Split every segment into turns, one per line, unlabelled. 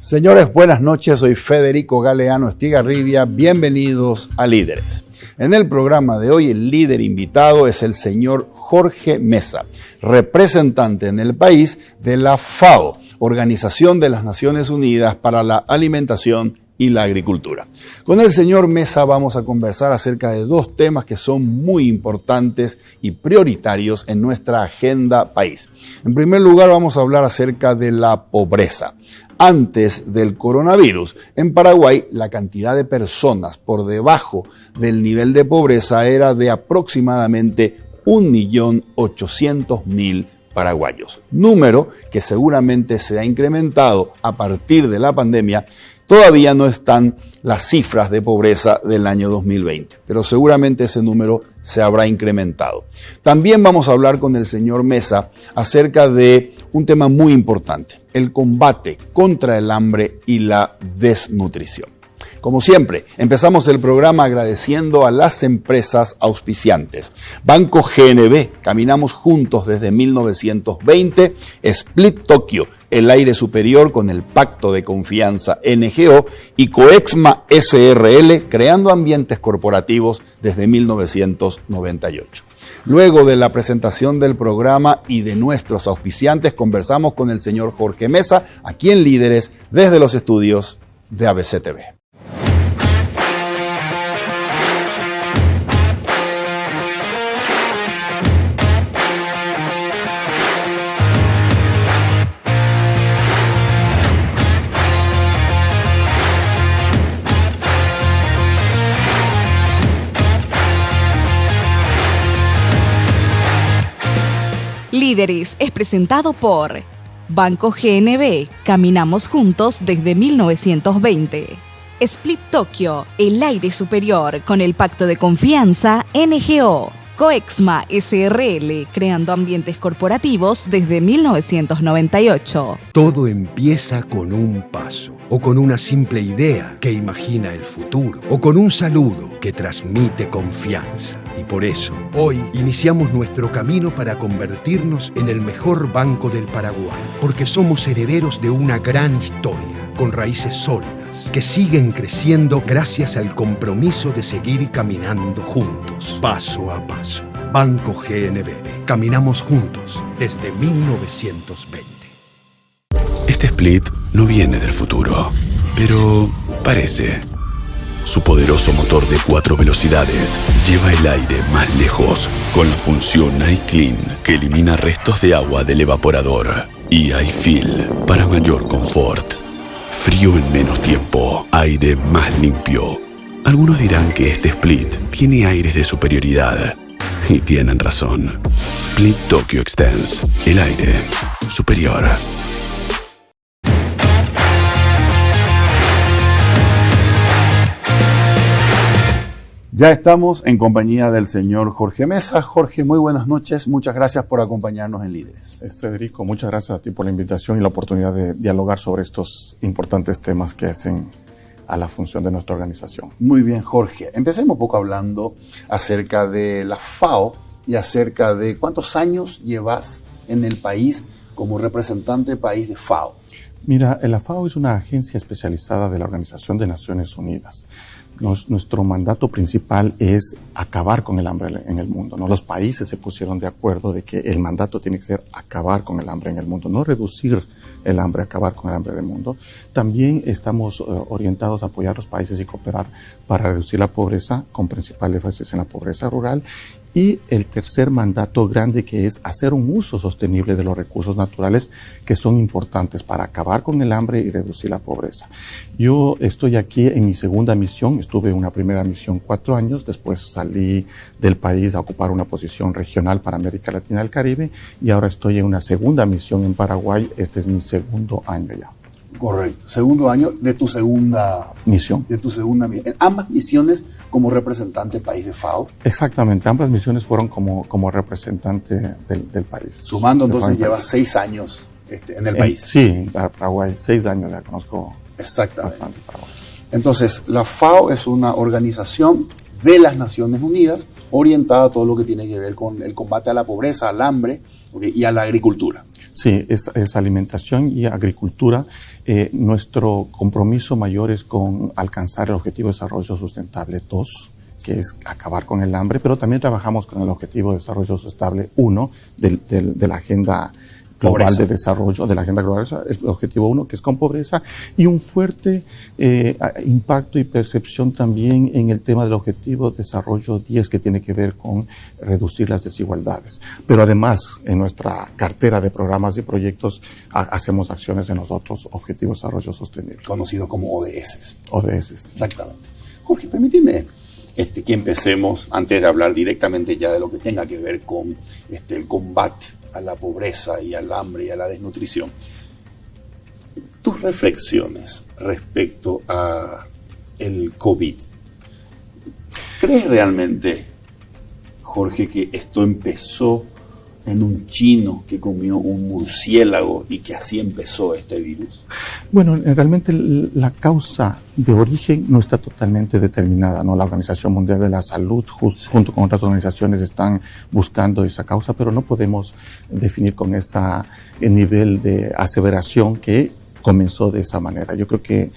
Señores, buenas noches. Soy Federico Galeano Estigarribia. Bienvenidos a Líderes. En el programa de hoy, el líder invitado es el señor Jorge Mesa, representante en el país de la FAO, Organización de las Naciones Unidas para la Alimentación y la Agricultura. Con el señor Mesa vamos a conversar acerca de dos temas que son muy importantes y prioritarios en nuestra agenda país. En primer lugar, vamos a hablar acerca de la pobreza. Antes del coronavirus, en Paraguay, la cantidad de personas por debajo del nivel de pobreza era de aproximadamente 1.800.000 paraguayos. Número que seguramente se ha incrementado a partir de la pandemia. Todavía no están las cifras de pobreza del año 2020, pero seguramente ese número se habrá incrementado. También vamos a hablar con el señor Mesa acerca de un tema muy importante, el combate contra el hambre y la desnutrición. Como siempre, empezamos el programa agradeciendo a las empresas auspiciantes. Banco GNB, caminamos juntos desde 1920, Split Tokyo, el aire superior con el pacto de confianza NGO y Coexma SRL, creando ambientes corporativos desde 1998. Luego de la presentación del programa y de nuestros auspiciantes, conversamos con el señor Jorge Mesa, aquí en Líderes, desde los estudios de ABC TV.
Líderes es presentado por Banco GNB, caminamos juntos desde 1920. Split Tokyo, el aire superior con el pacto de confianza NGO. Coexma SRL, creando ambientes corporativos desde 1998.
Todo empieza con un paso, o con una simple idea que imagina el futuro, o con un saludo que transmite confianza. Y por eso, hoy iniciamos nuestro camino para convertirnos en el mejor banco del Paraguay, porque somos herederos de una gran historia, con raíces sólidas, que siguen creciendo gracias al compromiso de seguir caminando juntos, paso a paso. Banco GNB. Caminamos juntos desde 1920.
Este Split no viene del futuro, pero parece. Su poderoso motor de 4 velocidades lleva el aire más lejos con la función iClean, que elimina restos de agua del evaporador, y iFeel para mayor confort. Frío en menos tiempo, aire más limpio. Algunos dirán que este Split tiene aires de superioridad, y tienen razón. Split Tokyo Extends, el aire superior.
Ya estamos en compañía del señor Jorge Mesa. Jorge, muy buenas noches. Muchas gracias por acompañarnos en Líderes.
Federico, muchas gracias a ti por la invitación y la oportunidad de dialogar sobre estos importantes temas que hacen a la función de nuestra organización.
Muy bien, Jorge. Empecemos un poco hablando acerca de la FAO y acerca de cuántos años llevas en el país como representante país de FAO.
Mira, la FAO es una agencia especializada de la Organización de Naciones Unidas. Nuestro mandato principal es acabar con el hambre en el mundo, ¿no? Los países se pusieron de acuerdo de que el mandato tiene que ser acabar con el hambre en el mundo, no reducir el hambre, acabar con el hambre del mundo. También estamos orientados a apoyar a los países y cooperar para reducir la pobreza, con principal énfasis en la pobreza rural. Y el tercer mandato grande, que es hacer un uso sostenible de los recursos naturales que son importantes para acabar con el hambre y reducir la pobreza. Yo estoy aquí en mi segunda misión. Estuve en una primera misión 4 años, después salí del país a ocupar una posición regional para América Latina y el Caribe, y ahora estoy en una segunda misión en Paraguay. Este es mi segundo año ya.
Correcto, segundo año de tu segunda
misión.
En ambas misiones como representante país de FAO.
Exactamente, ambas misiones fueron como representante del país.
Sumando entonces llevas 6 años en el país.
Sí, en Paraguay, 6 años ya conozco.
Exactamente.
Bastante Paraguay.
Entonces, la FAO es una organización de las Naciones Unidas orientada a todo lo que tiene que ver con el combate a la pobreza, al hambre, y a la agricultura.
Sí, es alimentación y agricultura. Nuestro compromiso mayor es con alcanzar el Objetivo de Desarrollo Sustentable 2, que es acabar con el hambre, pero también trabajamos con el Objetivo de Desarrollo Sustentable 1 de la Agenda Global de Desarrollo, de la Agenda Global, el Objetivo 1, que es con pobreza, y un fuerte impacto y percepción también en el tema del Objetivo de Desarrollo 10, que tiene que ver con reducir las desigualdades. Pero además, en nuestra cartera de programas y proyectos, hacemos acciones en los otros Objetivos de Desarrollo Sostenible.
Conocidos como ODS.
ODS.
Exactamente. Jorge, permíteme que empecemos, antes de hablar directamente ya de lo que tenga que ver con el combate a la pobreza y al hambre y a la desnutrición. Tus reflexiones respecto a el COVID. ¿Crees realmente, Jorge, que esto empezó en un chino que comió un murciélago y que así empezó este virus?
Bueno, realmente la causa de origen no está totalmente determinada, ¿no? La Organización Mundial de la Salud, junto con otras organizaciones, están buscando esa causa, pero no podemos definir con ese nivel de aseveración que comenzó de esa manera. Yo creo que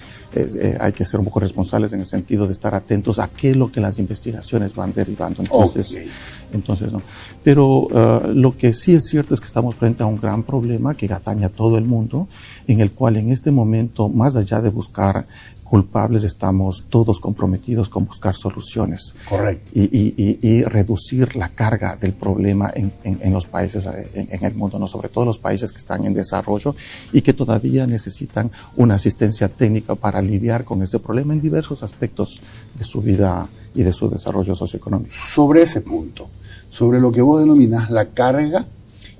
hay que ser un poco responsables en el sentido de estar atentos a qué es lo que las investigaciones van derivando. Entonces, no. Pero lo que sí es cierto es que estamos frente a un gran problema que atañe a todo el mundo, en el cual en este momento, más allá de buscar culpables, estamos todos comprometidos con buscar soluciones.
Correcto.
Y reducir la carga del problema en los países, en el mundo, ¿no? Sobre todo los países que están en desarrollo y que todavía necesitan una asistencia técnica para lidiar con este problema en diversos aspectos de su vida y de su desarrollo socioeconómico.
Sobre ese punto, sobre lo que vos denominás la carga,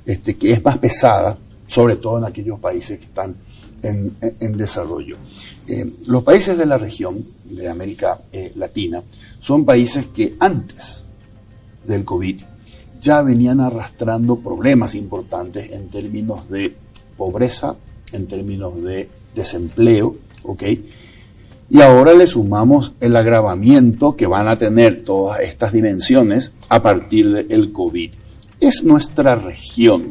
que es más pesada, sobre todo en aquellos países que están en desarrollo. Los países de la región de América Latina son países que antes del COVID ya venían arrastrando problemas importantes en términos de pobreza, en términos de desempleo, ¿ok? Y ahora le sumamos el agravamiento que van a tener todas estas dimensiones a partir del COVID. ¿Es nuestra región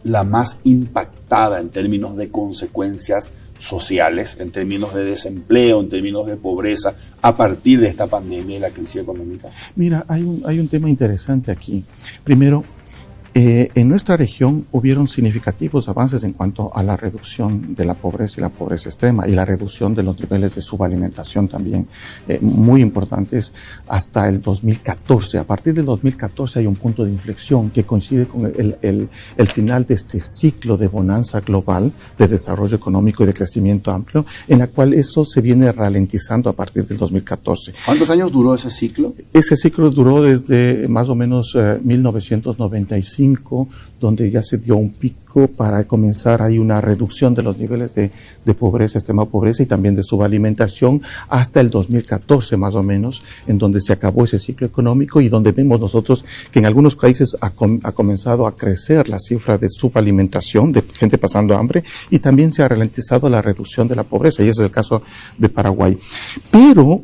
la más impactada en términos de consecuencias sociales, en términos de desempleo, en términos de pobreza, a partir de esta pandemia y la crisis económica?
Mira, hay un tema interesante aquí. Primero, en nuestra región hubieron significativos avances en cuanto a la reducción de la pobreza y la pobreza extrema y la reducción de los niveles de subalimentación también muy importantes hasta el 2014. A partir del 2014 hay un punto de inflexión que coincide con el final de este ciclo de bonanza global, de desarrollo económico y de crecimiento amplio, en la cual eso se viene ralentizando a partir del 2014.
¿Cuántos años duró ese ciclo?
Ese ciclo duró desde más o menos 1995, donde ya se dio un pico para comenzar ahí una reducción de los niveles de pobreza, extrema pobreza y también de subalimentación hasta el 2014 más o menos, en donde se acabó ese ciclo económico y donde vemos nosotros que en algunos países ha comenzado a crecer la cifra de subalimentación, de gente pasando hambre, y también se ha ralentizado la reducción de la pobreza, y ese es el caso de Paraguay. Pero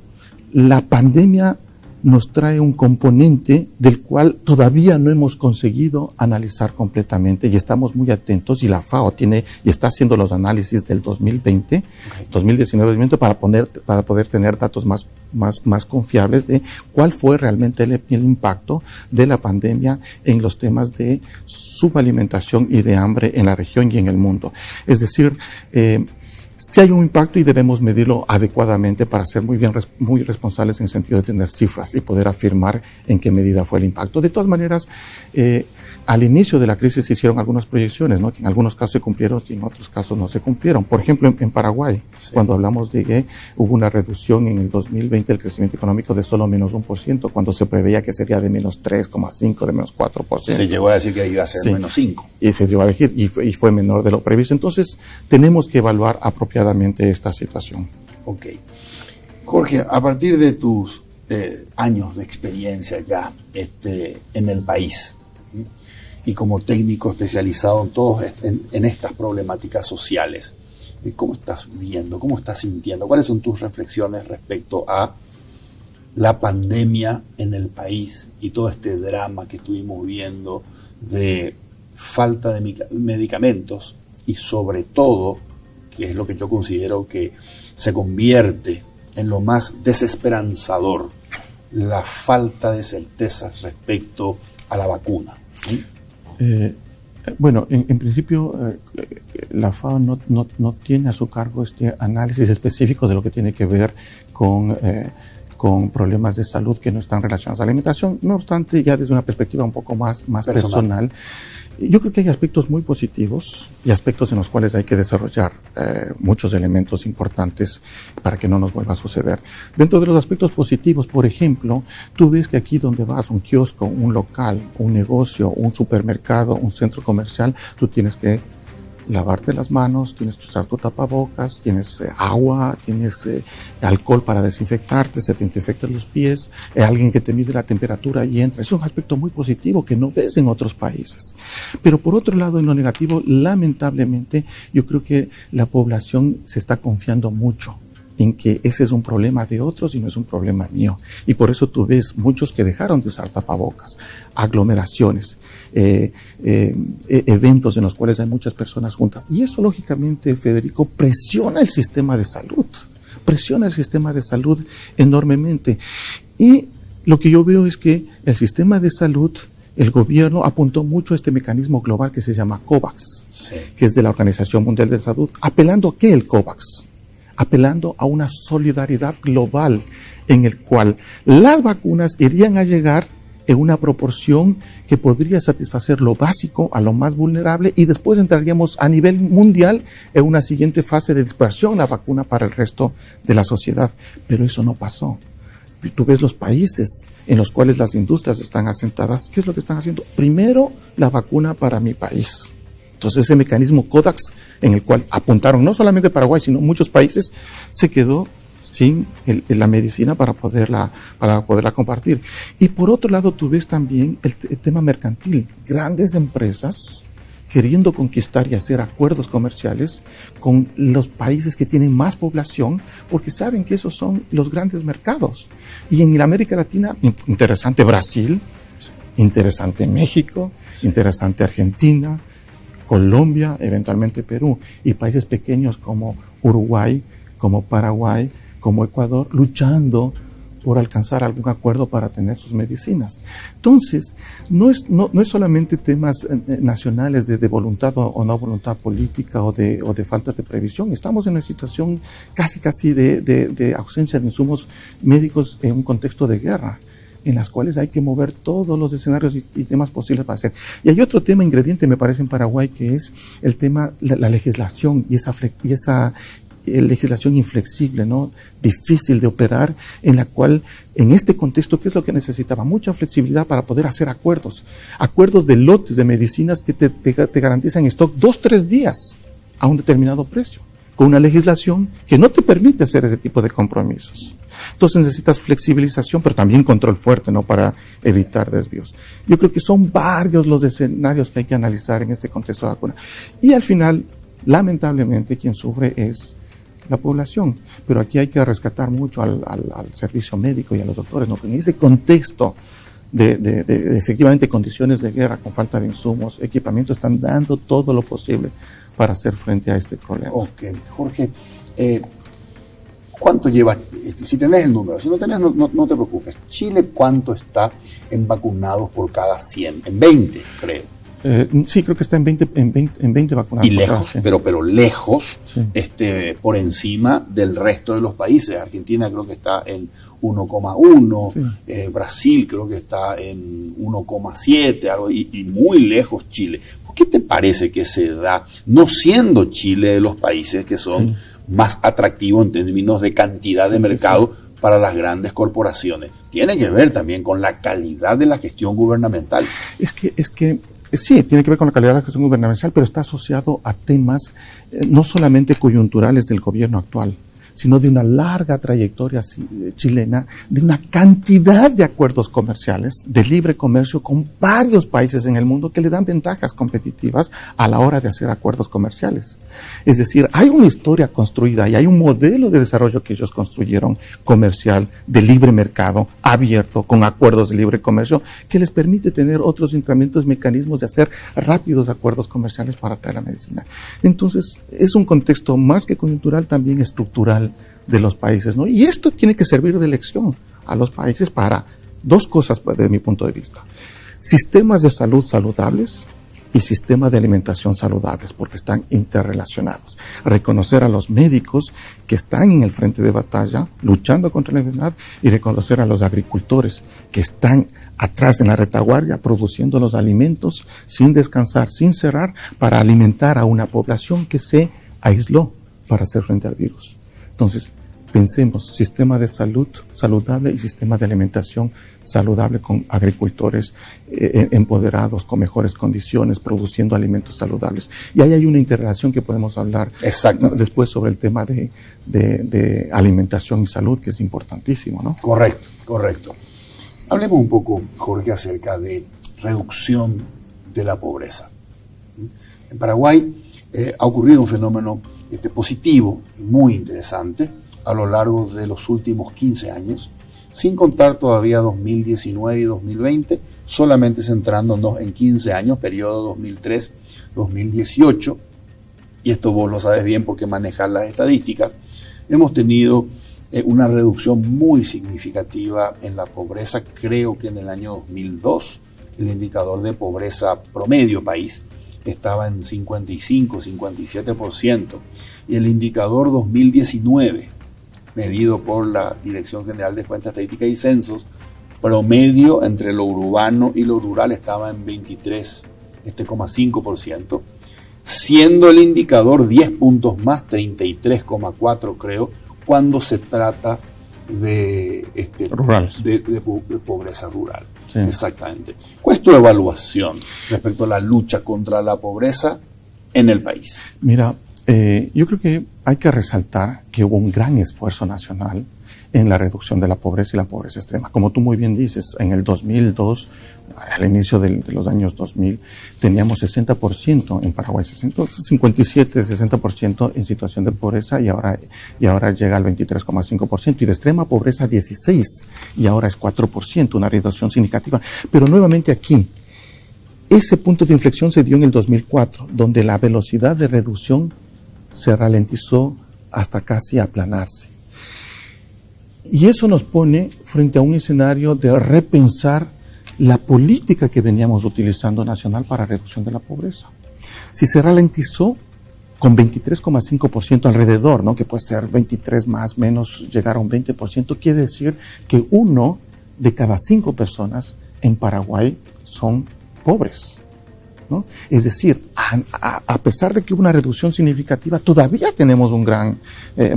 la pandemia nos trae un componente del cual todavía no hemos conseguido analizar completamente y estamos muy atentos, y la FAO tiene y está haciendo los análisis del 2020, 2019, para poder tener datos más confiables de cuál fue realmente el impacto de la pandemia en los temas de subalimentación y de hambre en la región y en el mundo. Es decir, sí hay un impacto y debemos medirlo adecuadamente para ser muy responsables en el sentido de tener cifras y poder afirmar en qué medida fue el impacto. De todas maneras, al inicio de la crisis se hicieron algunas proyecciones, ¿no? Que en algunos casos se cumplieron y en otros casos no se cumplieron. Por ejemplo, en Paraguay, sí, cuando hablamos de que hubo una reducción en el 2020 del crecimiento económico de solo menos 1%, cuando se preveía que sería de menos 3,5%, de menos 4%.
Se llegó a decir que iba a ser menos 5%.
Y se llegó a decir, y fue menor de lo previsto. Entonces, tenemos que evaluar apropiadamente esta situación.
Ok. Jorge, a partir de tus años de experiencia ya en el país, ¿sí?, y como técnico especializado en estas problemáticas sociales, ¿cómo estás viendo, cómo estás sintiendo? ¿Cuáles son tus reflexiones respecto a la pandemia en el país y todo este drama que estuvimos viendo de falta de medicamentos y sobre todo, que es lo que yo considero que se convierte en lo más desesperanzador, la falta de certezas respecto a la vacuna.
Bueno, en principio la FAO no tiene a su cargo este análisis específico de lo que tiene que ver con problemas de salud que no están relacionados a la alimentación. No obstante, ya desde una perspectiva un poco más personal, yo creo que hay aspectos muy positivos y aspectos en los cuales hay que desarrollar muchos elementos importantes para que no nos vuelva a suceder. Dentro de los aspectos positivos, por ejemplo, tú ves que aquí donde vas, un kiosco, un local, un negocio, un supermercado, un centro comercial, tú tienes que lavarte las manos, tienes que usar tu tapabocas, tienes agua, tienes alcohol para desinfectarte, se te infectan los pies, alguien que te mide la temperatura y entra. Es un aspecto muy positivo que no ves en otros países. Pero por otro lado, en lo negativo, lamentablemente, yo creo que la población se está confiando mucho en que ese es un problema de otros y no es un problema mío. Y por eso tú ves muchos que dejaron de usar tapabocas, aglomeraciones, eventos en los cuales hay muchas personas juntas. Y eso, lógicamente, Federico, presiona el sistema de salud enormemente. Y lo que yo veo es que el sistema de salud, el gobierno apuntó mucho a este mecanismo global que se llama COVAX, que es de la Organización Mundial de la Salud. ¿Apelando a qué el COVAX? Apelando a una solidaridad global en el cual las vacunas irían a llegar en una proporción que podría satisfacer lo básico a lo más vulnerable y después entraríamos a nivel mundial en una siguiente fase de dispersión de la vacuna para el resto de la sociedad. Pero eso no pasó. Tú ves los países en los cuales las industrias están asentadas, ¿qué es lo que están haciendo? Primero, la vacuna para mi país. Entonces ese mecanismo COVAX, en el cual apuntaron no solamente Paraguay, sino muchos países, se quedó sin la medicina para poderla compartir. Y por otro lado, tú ves también el tema mercantil. Grandes empresas queriendo conquistar y hacer acuerdos comerciales con los países que tienen más población, porque saben que esos son los grandes mercados. Y en la América Latina, interesante Brasil, interesante México, interesante Argentina, Colombia, eventualmente Perú, y países pequeños como Uruguay, como Paraguay, como Ecuador, luchando por alcanzar algún acuerdo para tener sus medicinas. Entonces, no es solamente temas nacionales de voluntad o no voluntad política o de falta de previsión. Estamos en una situación casi de ausencia de insumos médicos en un contexto de guerra, en las cuales hay que mover todos los escenarios y temas posibles para hacer. Y hay otro tema ingrediente, me parece, en Paraguay, que es el tema, la legislación y esa legislación inflexible, ¿no? Difícil de operar, en la cual, en este contexto, ¿qué es lo que necesitaba? Mucha flexibilidad para poder hacer acuerdos de lotes de medicinas que te garantizan stock 2-3 días a un determinado precio, con una legislación que no te permite hacer ese tipo de compromisos. Entonces necesitas flexibilización, pero también control fuerte, ¿no? Para evitar desvíos. Yo creo que son varios los escenarios que hay que analizar en este contexto de la vacuna. Y al final, lamentablemente, quien sufre es la población. Pero aquí hay que rescatar mucho al servicio médico y a los doctores, ¿no? En ese contexto de efectivamente condiciones de guerra, con falta de insumos, equipamiento, están dando todo lo posible para hacer frente a este problema.
Ok, Jorge, ¿cuánto lleva? Si tenés el número, si no tenés, no te preocupes. Chile, ¿cuánto está en vacunados por cada 100? En 20, creo.
Sí, creo que está en 20 vacunados.
Y lejos, pero lejos,
sí.
Por encima del resto de los países. Argentina creo que está en 1,1, sí. Brasil creo que está en 1,7, algo, y muy lejos Chile. ¿Por qué te parece que se da, no siendo Chile de los países que son más atractivos en términos de cantidad de mercado para las grandes corporaciones? Tiene que ver también con la calidad de la gestión gubernamental.
Es que sí, tiene que ver con la calidad de la gestión gubernamental, pero está asociado a temas no solamente coyunturales del gobierno actual, sino de una larga trayectoria chilena, de una cantidad de acuerdos comerciales de libre comercio con varios países en el mundo que le dan ventajas competitivas a la hora de hacer acuerdos comerciales. Es decir, hay una historia construida y hay un modelo de desarrollo que ellos construyeron comercial, de libre mercado, abierto, con acuerdos de libre comercio, que les permite tener otros instrumentos, mecanismos de hacer rápidos acuerdos comerciales para traer la medicina. Entonces, es un contexto más que coyuntural, también estructural de los países, ¿no? Y esto tiene que servir de lección a los países para dos cosas, desde mi punto de vista: sistemas de salud saludables y sistemas de alimentación saludables, porque están interrelacionados. Reconocer a los médicos que están en el frente de batalla, luchando contra la enfermedad, y reconocer a los agricultores que están atrás en la retaguardia, produciendo los alimentos sin descansar, sin cerrar, para alimentar a una población que se aisló para hacer frente al virus. Entonces, pensemos, sistema de salud saludable y sistema de alimentación saludable, con agricultores empoderados, con mejores condiciones, produciendo alimentos saludables. Y ahí hay una interrelación que podemos hablar después sobre el tema de alimentación y salud, que es importantísimo, ¿no?
Correcto. Hablemos un poco, Jorge, acerca de reducción de la pobreza. En Paraguay ha ocurrido un fenómeno positivo y muy interesante a lo largo de los últimos 15 años, sin contar todavía 2019 y 2020, solamente centrándonos en 15 años, periodo 2003-2018, y esto vos lo sabes bien porque manejas las estadísticas. Hemos tenido una reducción muy significativa en la pobreza. Creo que en el año 2002 el indicador de pobreza promedio país estaba en 55-57%, y el indicador 2019, medido por la Dirección General de Cuentas Estadísticas y Censos, promedio entre lo urbano y lo rural estaba en 23,5%, siendo el indicador 10 puntos más, 33,4 creo, cuando se trata de pobreza rural. Sí. Exactamente. ¿Cuál es tu evaluación respecto a la lucha contra la pobreza en el país?
Mira, yo creo que hay que resaltar que hubo un gran esfuerzo nacional en la reducción de la pobreza y la pobreza extrema. Como tú muy bien dices, en el 2002, al inicio de los años 2000, teníamos 60% en Paraguay, 57-60% en situación de pobreza, y ahora llega al 23,5%, y de extrema pobreza 16%, y ahora es 4%, una reducción significativa. Pero nuevamente aquí, ese punto de inflexión se dio en el 2004, donde la velocidad de reducción se ralentizó hasta casi aplanarse. Y eso nos pone frente a un escenario de repensar la política que veníamos utilizando nacional para reducción de la pobreza. Si se ralentizó con 23,5% alrededor, ¿no?, que puede ser 23 más, menos, llegar a un 20%, quiere decir que 1 de cada 5 personas en Paraguay son pobres, ¿no? Es decir, a pesar de que hubo una reducción significativa, todavía tenemos un gran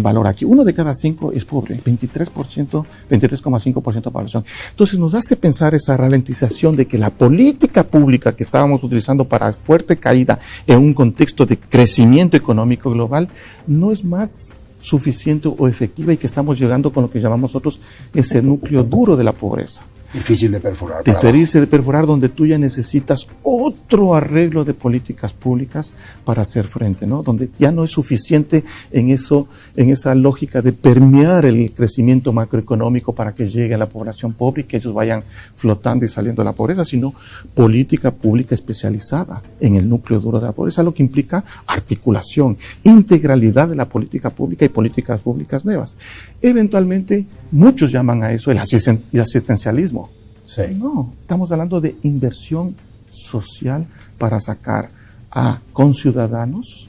valor aquí. 1 de cada 5 es pobre, 23,5% de población. Entonces nos hace pensar esa ralentización de que la política pública que estábamos utilizando para fuerte caída en un contexto de crecimiento económico global no es más suficiente o efectiva, y que estamos llegando con lo que llamamos nosotros ese núcleo duro de la pobreza.
Difícil de perforar.
Difícil de perforar, donde tú ya necesitas otro arreglo de políticas públicas para hacer frente, ¿no? Donde ya no es suficiente en esa lógica de permear el crecimiento macroeconómico para que llegue a la población pobre y que ellos vayan flotando y saliendo de la pobreza, sino política pública especializada en el núcleo duro de la pobreza, lo que implica articulación, integralidad de la política pública y políticas públicas nuevas. Eventualmente, muchos llaman a eso el asistencialismo.
Sí.
No, estamos hablando de inversión social para sacar a conciudadanos,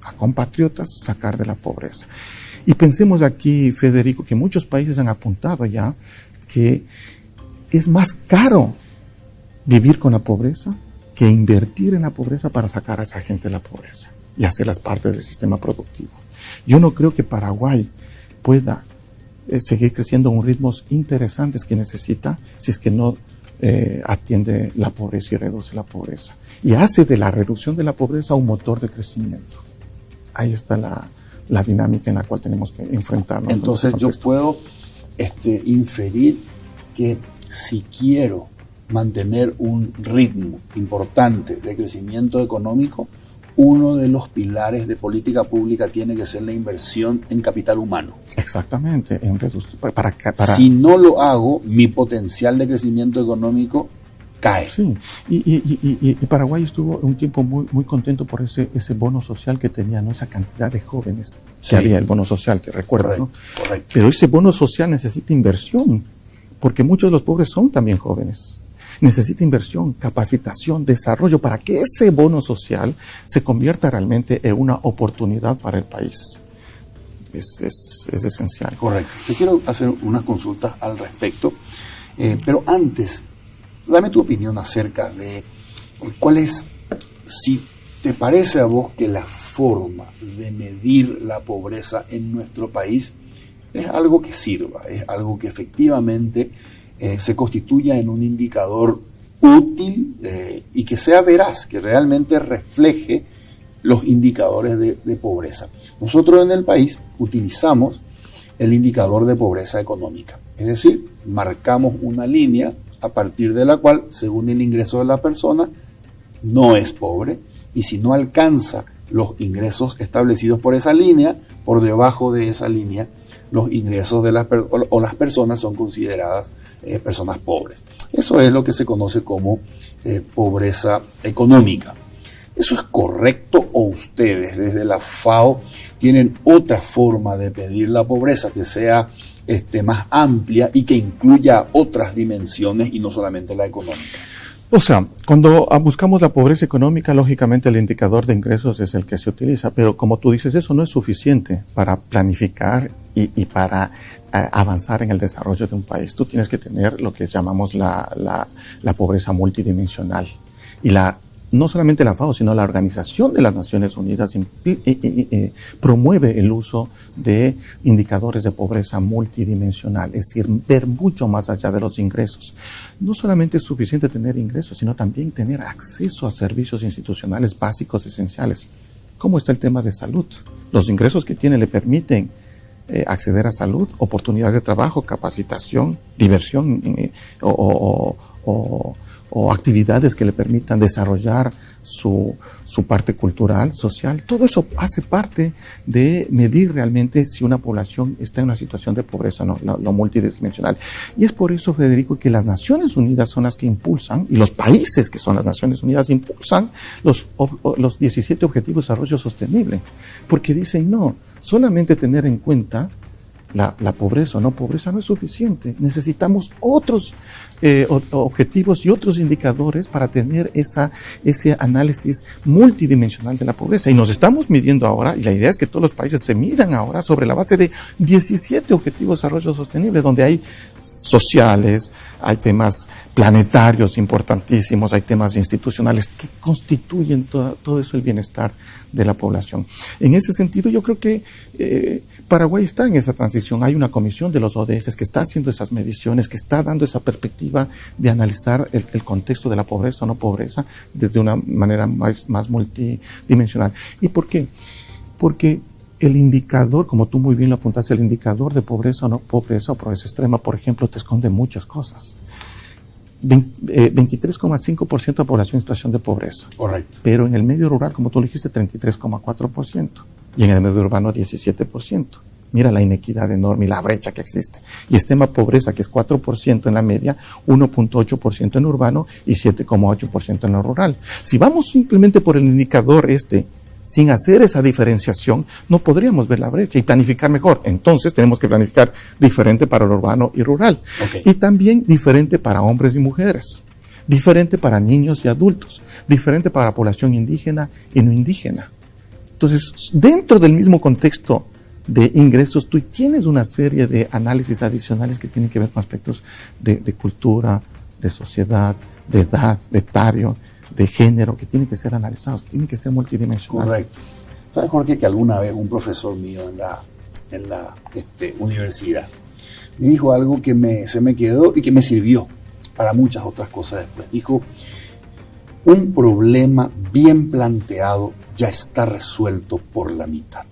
a compatriotas, sacar de la pobreza. Y pensemos aquí, Federico, que muchos países han apuntado ya que es más caro vivir con la pobreza que invertir en la pobreza para sacar a esa gente de la pobreza y hacerlas parte del sistema productivo. Yo no creo que Paraguay pueda seguir creciendo a unos ritmos interesantes que necesita si es que no atiende la pobreza y reduce la pobreza. Y hace de la reducción de la pobreza un motor de crecimiento. Ahí está la la dinámica en la cual tenemos que enfrentarnos.
Entonces yo puedo inferir que si quiero mantener un ritmo importante de crecimiento económico, uno de los pilares de política pública tiene que ser la inversión en capital humano.
Exactamente.
Si no lo hago, mi potencial de crecimiento económico cae.
Sí, y Paraguay estuvo un tiempo muy contento por ese bono social que tenía, ¿no? Esa cantidad de jóvenes que había, el bono social, te recuerdas, ¿no?
Correcto.
Pero ese bono social necesita inversión, porque muchos de los pobres son también jóvenes. Necesita inversión, capacitación, desarrollo, para que ese bono social se convierta realmente en una oportunidad para el país. Es esencial.
Correcto. Yo quiero hacer unas consultas al respecto, pero antes, dame tu opinión acerca de cuál es, si te parece a vos que la forma de medir la pobreza en nuestro país es algo que sirva, es algo que efectivamente se constituya en un indicador útil y que sea veraz, que realmente refleje los indicadores de pobreza. Nosotros en el país utilizamos el indicador de pobreza económica, es decir, marcamos una línea a partir de la cual, según el ingreso de la persona, no es pobre, y si no alcanza los ingresos establecidos por esa línea, por debajo de esa línea, los ingresos de las personas son consideradas personas pobres. Eso es lo que se conoce como pobreza económica. ¿Eso es correcto o ustedes desde la FAO tienen otra forma de medir la pobreza que sea más amplia y que incluya otras dimensiones y no solamente la económica?
O sea, cuando buscamos la pobreza económica, lógicamente el indicador de ingresos es el que se utiliza, pero como tú dices, eso no es suficiente para planificar y para avanzar en el desarrollo de un país. Tú tienes que tener lo que llamamos la pobreza multidimensional. Y no solamente la FAO, sino la Organización de las Naciones Unidas promueve el uso de indicadores de pobreza multidimensional, es decir, ver mucho más allá de los ingresos. No solamente es suficiente tener ingresos, sino también tener acceso a servicios institucionales básicos esenciales. ¿Cómo está el tema de salud? Los ingresos que tiene le permiten acceder a salud, oportunidades de trabajo, capacitación, diversión o actividades que le permitan desarrollar su parte cultural, social. Todo eso hace parte de medir realmente si una población está en una situación de pobreza, no, lo multidimensional. Y es por eso, Federico, que las Naciones Unidas son las que impulsan, y los países que son las Naciones Unidas impulsan los 17 Objetivos de Desarrollo Sostenible, porque dicen, no, solamente tener en cuenta la pobreza o no pobreza no es suficiente. Necesitamos otros objetivos y otros indicadores para tener ese análisis multidimensional de la pobreza. Y nos estamos midiendo ahora, y la idea es que todos los países se midan ahora sobre la base de 17 Objetivos de Desarrollo Sostenible, donde hay sociales, hay temas planetarios importantísimos, hay temas institucionales que constituyen todo eso el bienestar de la población. En ese sentido, yo creo que Paraguay está en esa transición. Hay una comisión de los ODS que está haciendo esas mediciones, que está dando esa perspectiva de analizar el contexto de la pobreza o no pobreza desde una manera más multidimensional. ¿Y por qué? Porque el indicador, como tú muy bien lo apuntaste, el indicador de pobreza o no pobreza o pobreza extrema, por ejemplo, te esconde muchas cosas. 23,5% de población en situación de pobreza.
Correcto.
Pero en el medio rural, como tú lo dijiste, 33,4%. Y en el medio urbano, 17%. Mira la inequidad enorme y la brecha que existe. Y extrema pobreza, que es 4% en la media, 1,8% en urbano y 7,8% en lo rural. Si vamos simplemente por el indicador sin hacer esa diferenciación, no podríamos ver la brecha y planificar mejor. Entonces tenemos que planificar diferente para lo urbano y rural.
Okay.
Y también diferente para hombres y mujeres, diferente para niños y adultos, diferente para la población indígena y no indígena. Entonces, dentro del mismo contexto de ingresos, tú tienes una serie de análisis adicionales que tienen que ver con aspectos de cultura, de sociedad, de edad, de etario, de género, que tienen que ser analizados, tienen que ser multidimensionales.
Correcto. ¿Sabes, Jorge, que alguna vez un profesor mío en la universidad me dijo algo que se me quedó y que me sirvió para muchas otras cosas después? Dijo, un problema bien planteado ya está resuelto por la mitad.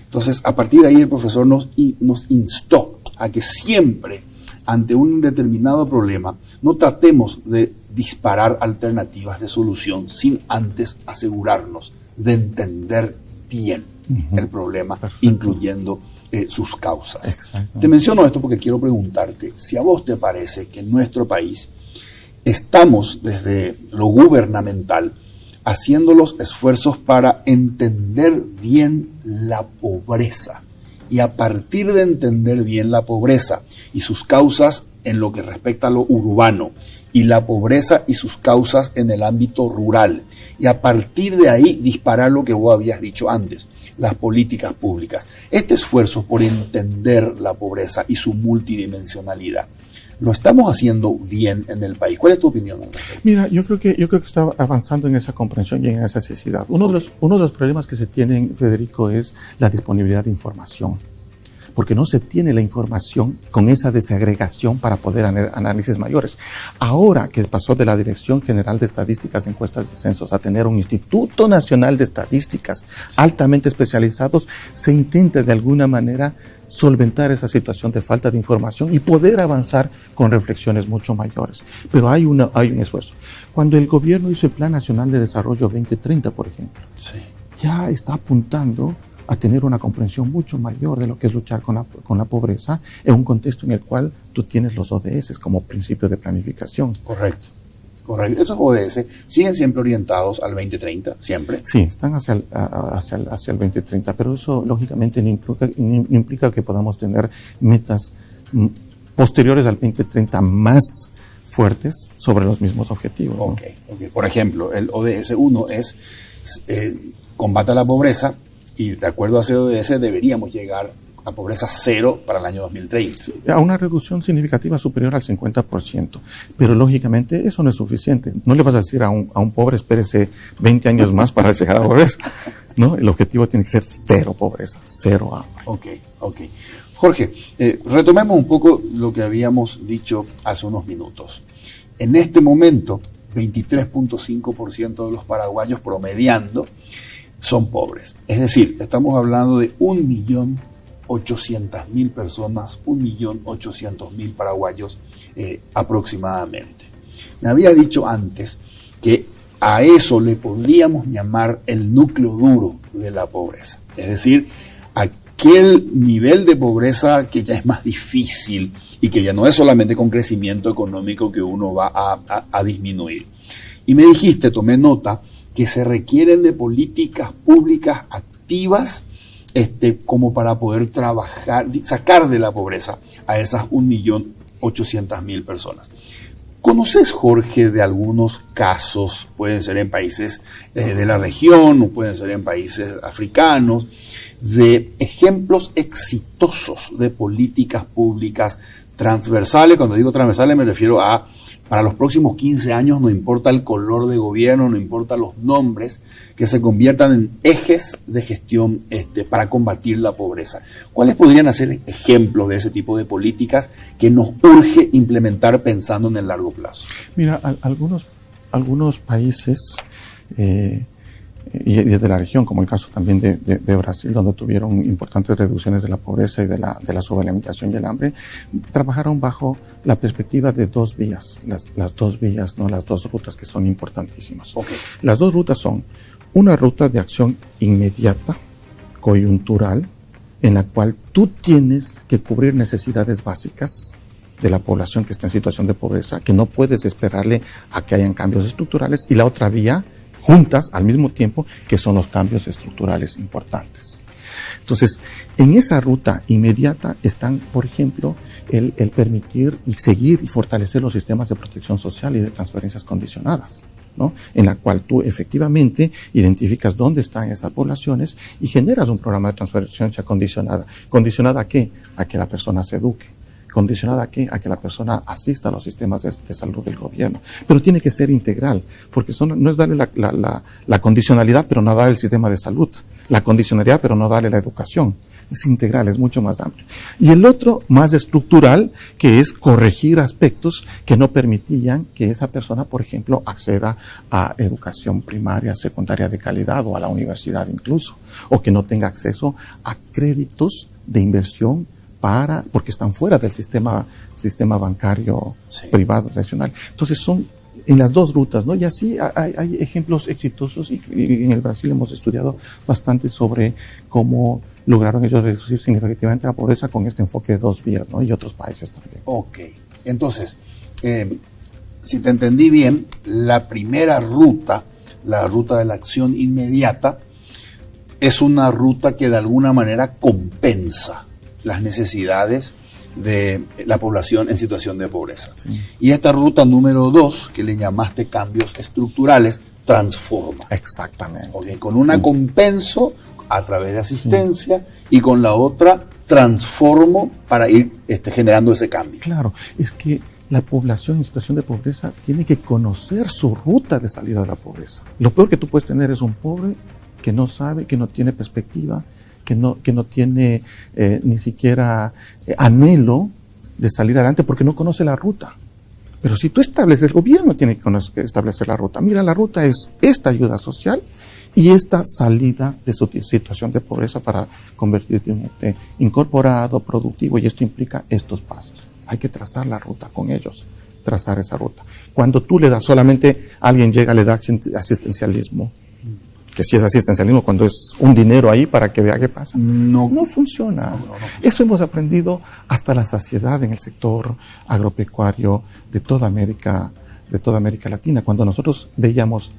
Entonces, a partir de ahí el profesor nos instó a que siempre, ante un determinado problema, no tratemos de disparar alternativas de solución sin antes asegurarnos de entender bien el problema, incluyendo sus causas. Te menciono esto porque quiero preguntarte si a vos te parece que en nuestro país estamos desde lo gubernamental haciendo los esfuerzos para entender bien la pobreza, y a partir de entender bien la pobreza y sus causas en lo que respecta a lo urbano, y la pobreza y sus causas en el ámbito rural, y a partir de ahí disparar lo que vos habías dicho antes, las políticas públicas. Este esfuerzo por entender la pobreza y su multidimensionalidad, ¿lo estamos haciendo bien en el país? ¿Cuál es tu opinión al respecto?
Mira, yo creo que está avanzando en esa comprensión y en esa necesidad. Uno de los problemas que se tienen, Federico, es la disponibilidad de información, porque no se tiene la información con esa desagregación para poder hacer análisis mayores. Ahora que pasó de la Dirección General de Estadísticas, Encuestas y Censos a tener un Instituto Nacional de Estadísticas altamente especializados, se intenta de alguna manera solventar esa situación de falta de información y poder avanzar con reflexiones mucho mayores. Pero hay un esfuerzo. Cuando el gobierno hizo el Plan Nacional de Desarrollo 2030, por ejemplo, ya está apuntando a tener una comprensión mucho mayor de lo que es luchar con la pobreza en un contexto en el cual tú tienes los ODS como principio de planificación.
Correcto. Esos ODS siguen siempre orientados al 2030, siempre.
Sí, están hacia el 2030, pero eso lógicamente no implica que podamos tener metas posteriores al 2030 más fuertes sobre los mismos objetivos, ¿no?
Okay. Por ejemplo, el ODS 1 es combate a la pobreza, y de acuerdo a ese ODS deberíamos llegar a pobreza cero para el año 2030.
Sí, a una reducción significativa superior al 50%. Pero lógicamente eso no es suficiente. No le vas a decir a un pobre, espérese 20 años más para llegar a la pobreza, ¿no? El objetivo tiene que ser cero pobreza, cero hambre.
Ok. Jorge, retomemos un poco lo que habíamos dicho hace unos minutos. En este momento, 23.5% de los paraguayos promediando son pobres. Es decir, estamos hablando de 1.800.000 personas, 1.800.000 paraguayos aproximadamente. Me había dicho antes que a eso le podríamos llamar el núcleo duro de la pobreza. Es decir, aquel nivel de pobreza que ya es más difícil y que ya no es solamente con crecimiento económico que uno va a disminuir. Y me dijiste, tomé nota, que se requieren de políticas públicas activas como para poder trabajar, sacar de la pobreza a esas 1.800.000 personas. ¿Conoces, Jorge, de algunos casos, pueden ser en países de la región o pueden ser en países africanos, de ejemplos exitosos de políticas públicas transversales? Cuando digo transversales me refiero a para los próximos 15 años, no importa el color de gobierno, no importa los nombres, que se conviertan en ejes de gestión para combatir la pobreza. ¿Cuáles podrían ser ejemplos de ese tipo de políticas que nos urge implementar pensando en el largo plazo?
Mira, algunos países y de la región, como el caso también de Brasil, donde tuvieron importantes reducciones de la pobreza y de la sobrealimentación y el hambre, trabajaron bajo la perspectiva de dos vías, las dos vías, no las dos rutas que son importantísimas. Las dos rutas son una ruta de acción inmediata, coyuntural, en la cual tú tienes que cubrir necesidades básicas de la población que está en situación de pobreza, que no puedes esperarle a que hayan cambios estructurales, y la otra vía, juntas al mismo tiempo, que son los cambios estructurales importantes. Entonces, en esa ruta inmediata están, por ejemplo, el permitir y seguir y fortalecer los sistemas de protección social y de transferencias condicionadas, ¿no? En la cual tú efectivamente identificas dónde están esas poblaciones y generas un programa de transferencia condicionada. ¿Condicionada a qué? A que la persona se eduque. ¿Condicionada a qué? A que la persona asista a los sistemas de salud del gobierno. Pero tiene que ser integral, porque no es darle la condicionalidad, pero no darle el sistema de salud. La condicionalidad, pero no darle la educación. es integral, es mucho más amplio. Y el otro, más estructural, que es corregir aspectos que no permitían que esa persona, por ejemplo, acceda a educación primaria, secundaria de calidad o a la universidad incluso, o que no tenga acceso a créditos de inversión porque están fuera del sistema bancario privado tradicional. Entonces son en las dos rutas, ¿no? Y así hay ejemplos exitosos y en el Brasil hemos estudiado bastante sobre cómo lograron ellos reducir significativamente la pobreza con este enfoque de dos vías, ¿no? Y otros países también.
Ok, entonces, si te entendí bien, la primera ruta, la ruta de la acción inmediata, es una ruta que de alguna manera compensa las necesidades de la población en situación de pobreza. Sí. Y esta ruta número 2, que le llamaste cambios estructurales, transforma.
Exactamente.
Okay, con una compenso a través de asistencia y con la otra transformo para ir generando ese cambio.
Claro, es que la población en situación de pobreza tiene que conocer su ruta de salida de la pobreza. Lo peor que tú puedes tener es un pobre que no sabe, que no tiene perspectiva, que no tiene ni siquiera anhelo de salir adelante porque no conoce la ruta. Pero si tú estableces, el gobierno tiene que establecer la ruta. Mira, la ruta es esta ayuda social y esta salida de su situación de pobreza para convertirte en un incorporado, productivo, y esto implica estos pasos. Hay que trazar la ruta con ellos, trazar esa ruta. Cuando tú le das solamente, alguien llega, le da asistencialismo, que si es asistencialismo, cuando es un dinero ahí para que vea qué pasa, no funciona. No. Eso hemos aprendido hasta la saciedad en el sector agropecuario de toda América Latina. Cuando nosotros veíamos,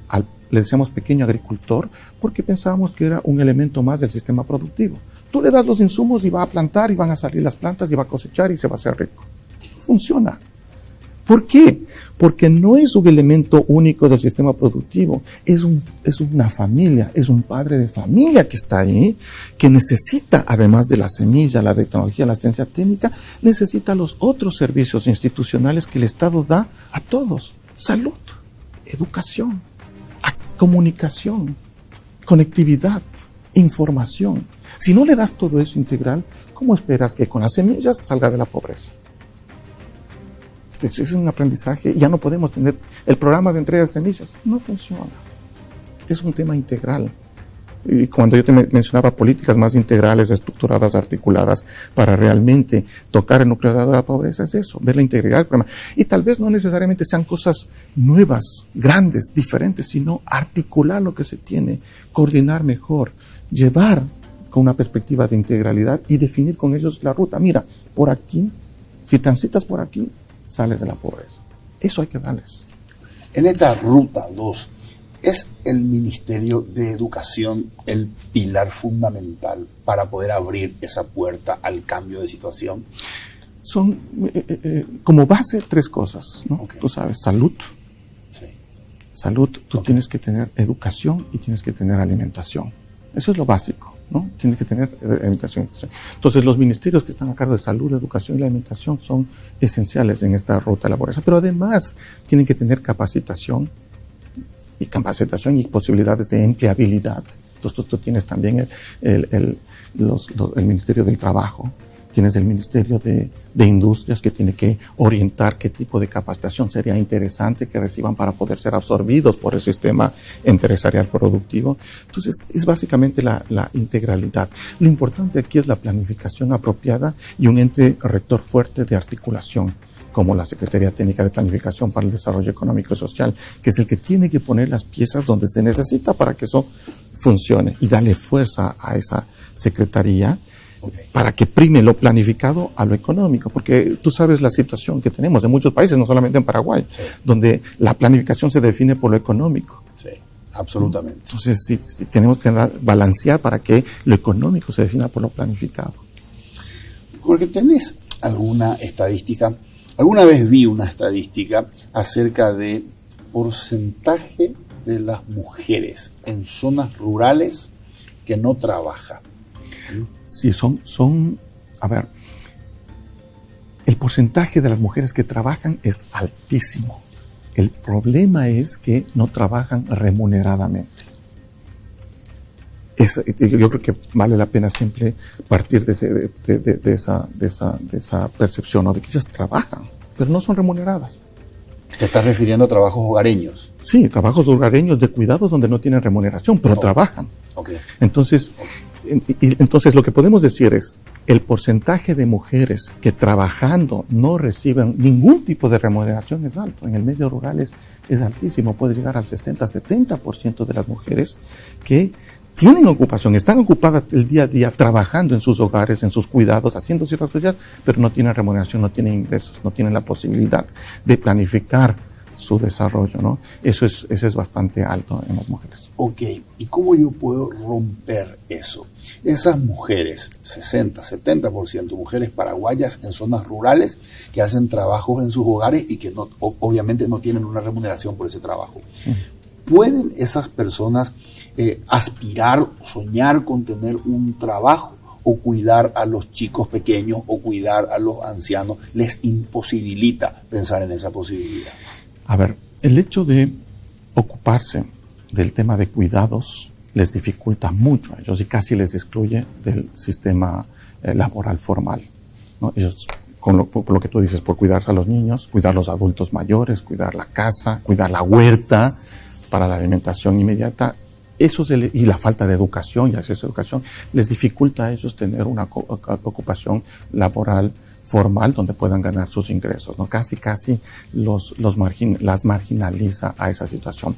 le decíamos pequeño agricultor, porque pensábamos que era un elemento más del sistema productivo. Tú le das los insumos y va a plantar y van a salir las plantas y va a cosechar y se va a hacer rico. Funciona. ¿Por qué? Porque no es un elemento único del sistema productivo, es una familia, es un padre de familia que está ahí, que necesita, además de la semilla, la tecnología, la asistencia técnica, necesita los otros servicios institucionales que el Estado da a todos. Salud, educación, comunicación, conectividad, información. Si no le das todo eso integral, ¿cómo esperas que con las semillas salga de la pobreza? Es un aprendizaje, ya no podemos tener el programa de entrega de semillas, no funciona. Es un tema integral. Y cuando yo te mencionaba políticas más integrales, estructuradas, articuladas, para realmente tocar el núcleo de la pobreza, es eso, ver la integridad del programa. Y tal vez no necesariamente sean cosas nuevas, grandes, diferentes, sino articular lo que se tiene, coordinar mejor, llevar con una perspectiva de integralidad y definir con ellos la ruta. Mira, por aquí, si transitas por aquí, sales de la pobreza. Eso hay que darles.
En esta ruta 2, ¿es el Ministerio de Educación el pilar fundamental para poder abrir esa puerta al cambio de situación?
Son como base 3 cosas, ¿no? Okay. Tú sabes, salud. Sí. Salud, tú tienes que tener educación y tienes que tener alimentación. Eso es lo básico, ¿no? Tienes que tener alimentación. Entonces, los ministerios que están a cargo de salud, educación y alimentación son esenciales en esta ruta de la pobreza, pero además tienen que tener capacitación y posibilidades de empleabilidad. Entonces, tú tienes también el Ministerio del Trabajo, tienes el Ministerio de Industrias que tiene que orientar qué tipo de capacitación sería interesante que reciban para poder ser absorbidos por el sistema empresarial productivo. Entonces, es básicamente la integralidad. Lo importante aquí es la planificación apropiada y un ente rector fuerte de articulación, como la Secretaría Técnica de Planificación para el Desarrollo Económico y Social, que es el que tiene que poner las piezas donde se necesita para que eso funcione y darle fuerza a esa secretaría. Okay. Para que prime lo planificado a lo económico, porque tú sabes la situación que tenemos en muchos países, no solamente en Paraguay, sí, donde la planificación se define por lo económico.
Sí, absolutamente.
Entonces, sí, tenemos que balancear para que lo económico se defina por lo planificado.
Porque tenés alguna estadística, alguna vez vi una estadística acerca de porcentaje de las mujeres en zonas rurales que no trabajan.
Sí, a ver, el porcentaje de las mujeres que trabajan es altísimo. El problema es que no trabajan remuneradamente. Yo creo que vale la pena siempre partir de esa percepción, ¿no? De que ellas trabajan, pero no son remuneradas.
¿Te estás refiriendo a trabajos hogareños?
Sí, trabajos hogareños de cuidados donde no tienen remuneración, pero trabajan.
Okay.
Entonces lo que podemos decir es, el porcentaje de mujeres que trabajando no reciben ningún tipo de remuneración es alto. En el medio rural es altísimo, puede llegar al 60-70% de las mujeres que tienen ocupación, están ocupadas el día a día trabajando en sus hogares, en sus cuidados, haciendo ciertas cosas, pero no tienen remuneración, no tienen ingresos, no tienen la posibilidad de planificar su desarrollo, ¿no? Eso es bastante alto en las mujeres.
Ok, ¿y cómo yo puedo romper eso? Esas mujeres, 60-70% mujeres paraguayas en zonas rurales que hacen trabajos en sus hogares y que no, obviamente no tienen una remuneración por ese trabajo. ¿Pueden esas personas aspirar, soñar con tener un trabajo o cuidar a los chicos pequeños o cuidar a los ancianos? ¿Les imposibilita pensar en esa posibilidad?
A ver, el hecho de ocuparse del tema de cuidados les dificulta mucho a ellos y casi les excluye del sistema laboral formal, ¿no? Ellos, por lo que tú dices, por cuidar a los niños, cuidar a los adultos mayores, cuidar la casa, cuidar la huerta para la alimentación inmediata, y la falta de educación y acceso a educación les dificulta a ellos tener una ocupación laboral formal donde puedan ganar sus ingresos, ¿no? Casi las marginaliza a esa situación.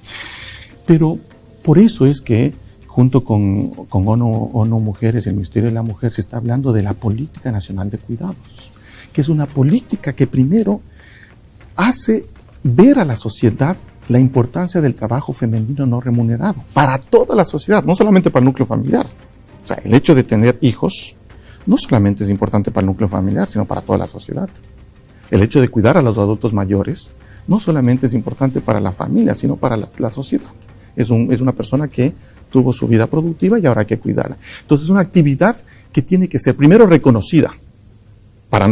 Pero por eso es que junto con ONU Mujeres y el Ministerio de la Mujer se está hablando de la Política Nacional de Cuidados, que es una política que primero hace ver a la sociedad la importancia del trabajo femenino no remunerado para toda la sociedad, no solamente para el núcleo familiar. O sea, el hecho de tener hijos no solamente es importante para el núcleo familiar, sino para toda la sociedad. El hecho de cuidar a los adultos mayores no solamente es importante para la familia, sino para la sociedad. Es una persona que tuvo su vida productiva y ahora hay que cuidarla. Entonces es una actividad que tiene que ser primero reconocida, para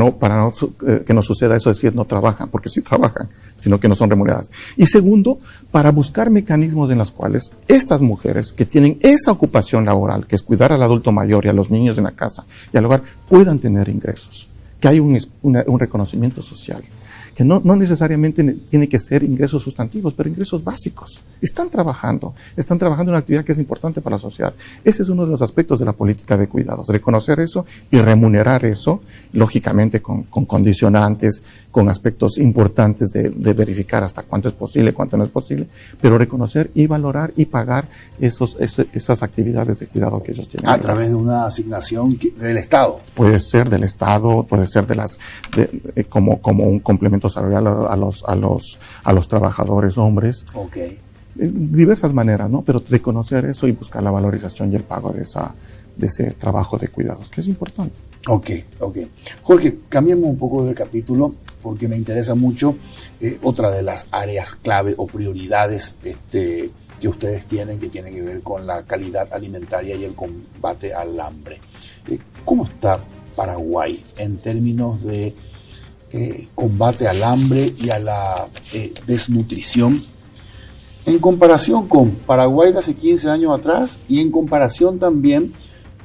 que no suceda eso de decir no trabajan, porque sí trabajan, sino que no son remuneradas. Y segundo, para buscar mecanismos en los cuales esas mujeres que tienen esa ocupación laboral, que es cuidar al adulto mayor y a los niños en la casa y al hogar, puedan tener ingresos, que hay un reconocimiento social, que no necesariamente tiene que ser ingresos sustantivos, pero ingresos básicos. Están trabajando en una actividad que es importante para la sociedad. Ese es uno de los aspectos de la política de cuidados, reconocer eso y remunerar eso, lógicamente con condicionantes, con aspectos importantes de verificar hasta cuánto es posible, cuánto no es posible, pero reconocer y valorar y pagar esas actividades de cuidado que ellos tienen.
A través de una asignación del Estado.
Puede ser del Estado, puede ser como un complemento salarial a los trabajadores hombres.
Okay.
Diversas maneras, ¿no? Pero reconocer eso y buscar la valorización y el pago de ese trabajo de cuidados, que es importante.
Ok. Jorge, cambiemos un poco de capítulo porque me interesa mucho otra de las áreas clave o prioridades que ustedes tienen, que tiene que ver con la calidad alimentaria y el combate al hambre. ¿Cómo está Paraguay en términos de combate al hambre y a la desnutrición en comparación con Paraguay de hace 15 años atrás y en comparación también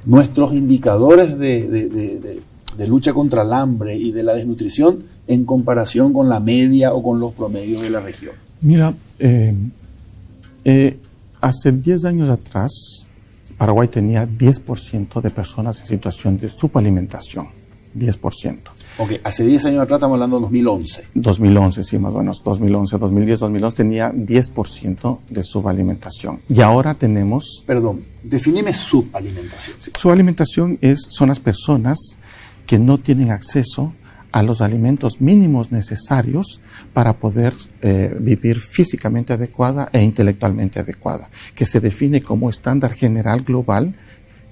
nuestros indicadores de lucha contra el hambre y de la desnutrición en comparación con la media o con los promedios de la región?
Mira, hace 10 años atrás Paraguay tenía 10% de personas en situación de subalimentación, 10%.
Ok, hace 10 años atrás estamos hablando de 2011.
2011, sí, más o menos, 2011, 2010, 2011 tenía 10% de subalimentación. Y ahora tenemos...
Perdón, definime subalimentación.
Sí, subalimentación son las personas que no tienen acceso a los alimentos mínimos necesarios para poder vivir físicamente adecuada e intelectualmente adecuada, que se define como estándar general global.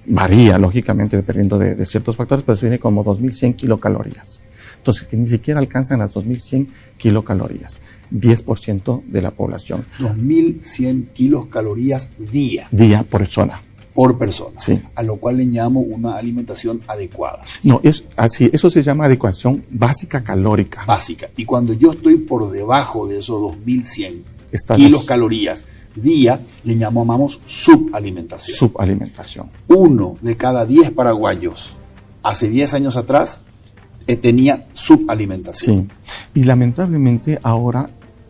Varía, lógicamente, dependiendo de ciertos factores, pero se define como 2.100 kilocalorías. Entonces, que ni siquiera alcanzan las 2.100 kilocalorías. 10% de la población.
2.100 kilocalorías día.
Día por persona.
Por persona.
Sí.
A lo cual le llamo una alimentación adecuada.
No, es así. Eso se llama adecuación básica calórica.
Básica. Y cuando yo estoy por debajo de esos 2.100 kilocalorías, día le llamamos subalimentación.
Subalimentación.
1 de cada 10 paraguayos hace 10 años atrás tenía subalimentación.
Sí, y lamentablemente ahora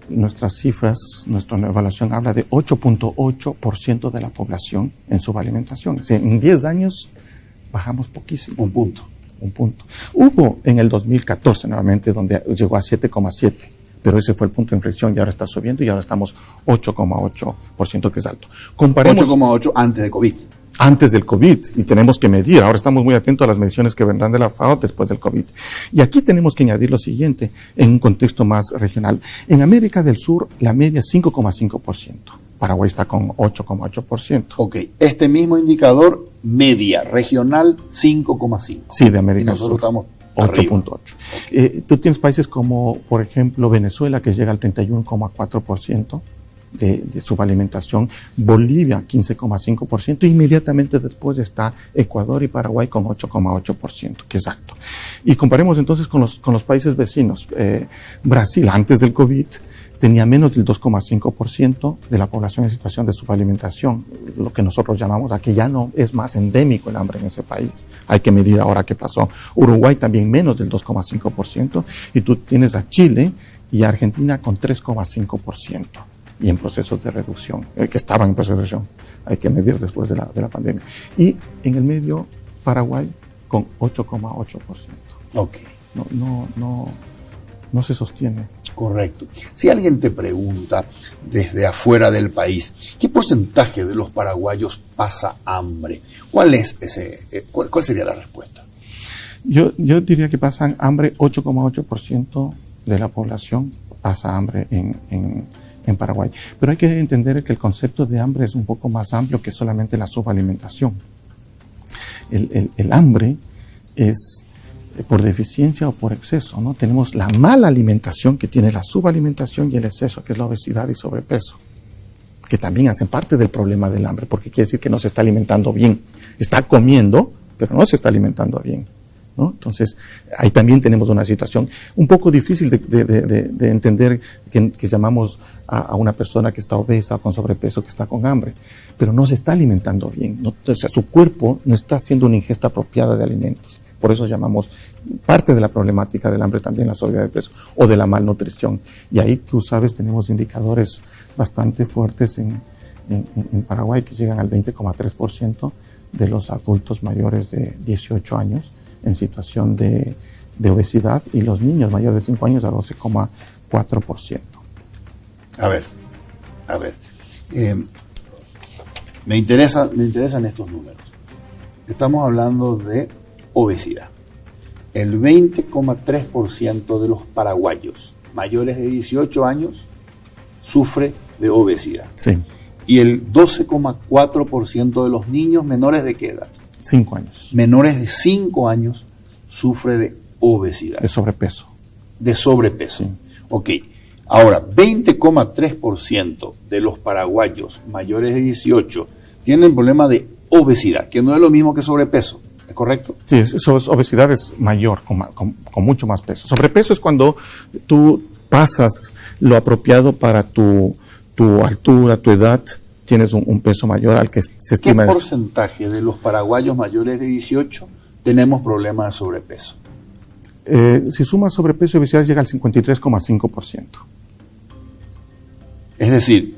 nuestras cifras, nuestra evaluación habla de 8.8% de la población en subalimentación. O sea, en 10 años bajamos poquísimo.
Un punto.
Hubo en el 2014 nuevamente donde llegó a 7,7%, pero ese fue el punto de inflexión y ahora está subiendo y ahora estamos 8,8%, que es alto. Comparemos
8,8 antes de COVID.
Antes del COVID, y tenemos que medir. Ahora estamos muy atentos a las mediciones que vendrán de la FAO después del COVID. Y aquí tenemos que añadir lo siguiente, en un contexto más regional. En América del Sur, la media es 5,5%. Paraguay está con 8,8%.
Ok, este mismo indicador, media regional, 5,5.
Sí, de América del Sur.
Nosotros estamos
8.8. Okay. Tú tienes países como, por ejemplo, Venezuela, que llega al 31,4%. De subalimentación, Bolivia 15,5%, inmediatamente después está Ecuador y Paraguay con 8,8%, que es alto. Y comparemos entonces con los países vecinos. Brasil, antes del COVID, tenía menos del 2,5% de la población en situación de subalimentación, lo que nosotros llamamos, aquí ya no es más endémico el hambre en ese país. Hay que medir ahora qué pasó. Uruguay también menos del 2,5%, y tú tienes a Chile y a Argentina con 3,5%. Y en procesos de reducción, que estaban en procesos de reducción, hay que medir después de la pandemia. Y en el medio, Paraguay con 8,8%.
Ok.
No se sostiene.
Correcto. Si alguien te pregunta desde afuera del país, ¿qué porcentaje de los paraguayos pasa hambre? ¿Cuál sería la respuesta?
Yo diría que pasan hambre, 8,8% de la población pasa hambre en Paraguay. Pero hay que entender que el concepto de hambre es un poco más amplio que solamente la subalimentación. El hambre es por deficiencia o por exceso, ¿no? Tenemos la mala alimentación, que tiene la subalimentación, y el exceso, que es la obesidad y sobrepeso, que también hacen parte del problema del hambre, porque quiere decir que no se está alimentando bien. Está comiendo, pero no se está alimentando bien, ¿no? Entonces, ahí también tenemos una situación un poco difícil de entender, que llamamos a una persona que está obesa o con sobrepeso, que está con hambre, pero no se está alimentando bien, ¿no? O sea, su cuerpo no está haciendo una ingesta apropiada de alimentos. Por eso llamamos parte de la problemática del hambre también la sobrepeso de peso o de la malnutrición. Y ahí, tú sabes, tenemos indicadores bastante fuertes en Paraguay, que llegan al 20,3% de los adultos mayores de 18 años en situación de obesidad, y los niños mayores de 5 años a 12,4%.
A ver. Me interesan estos números. Estamos hablando de obesidad. El 20,3% de los paraguayos mayores de 18 años sufre de obesidad.
Sí.
Y el 12,4% de los niños menores de qué edad?
5 años.
Menores de 5 años sufre de obesidad.
De sobrepeso.
De sobrepeso.
Sí.
Ok. Ahora, 20,3% de los paraguayos mayores de 18 tienen problema de obesidad, que no es lo mismo que sobrepeso. ¿Es correcto?
Sí, obesidad es mayor, con mucho más peso. Sobrepeso es cuando tú pasas lo apropiado para tu altura, tu edad, tienes un peso mayor al que se estima.
¿Qué porcentaje de los paraguayos mayores de 18 tenemos problemas de sobrepeso?
Si sumas sobrepeso y obesidad, llega al 53,5%.
Es decir,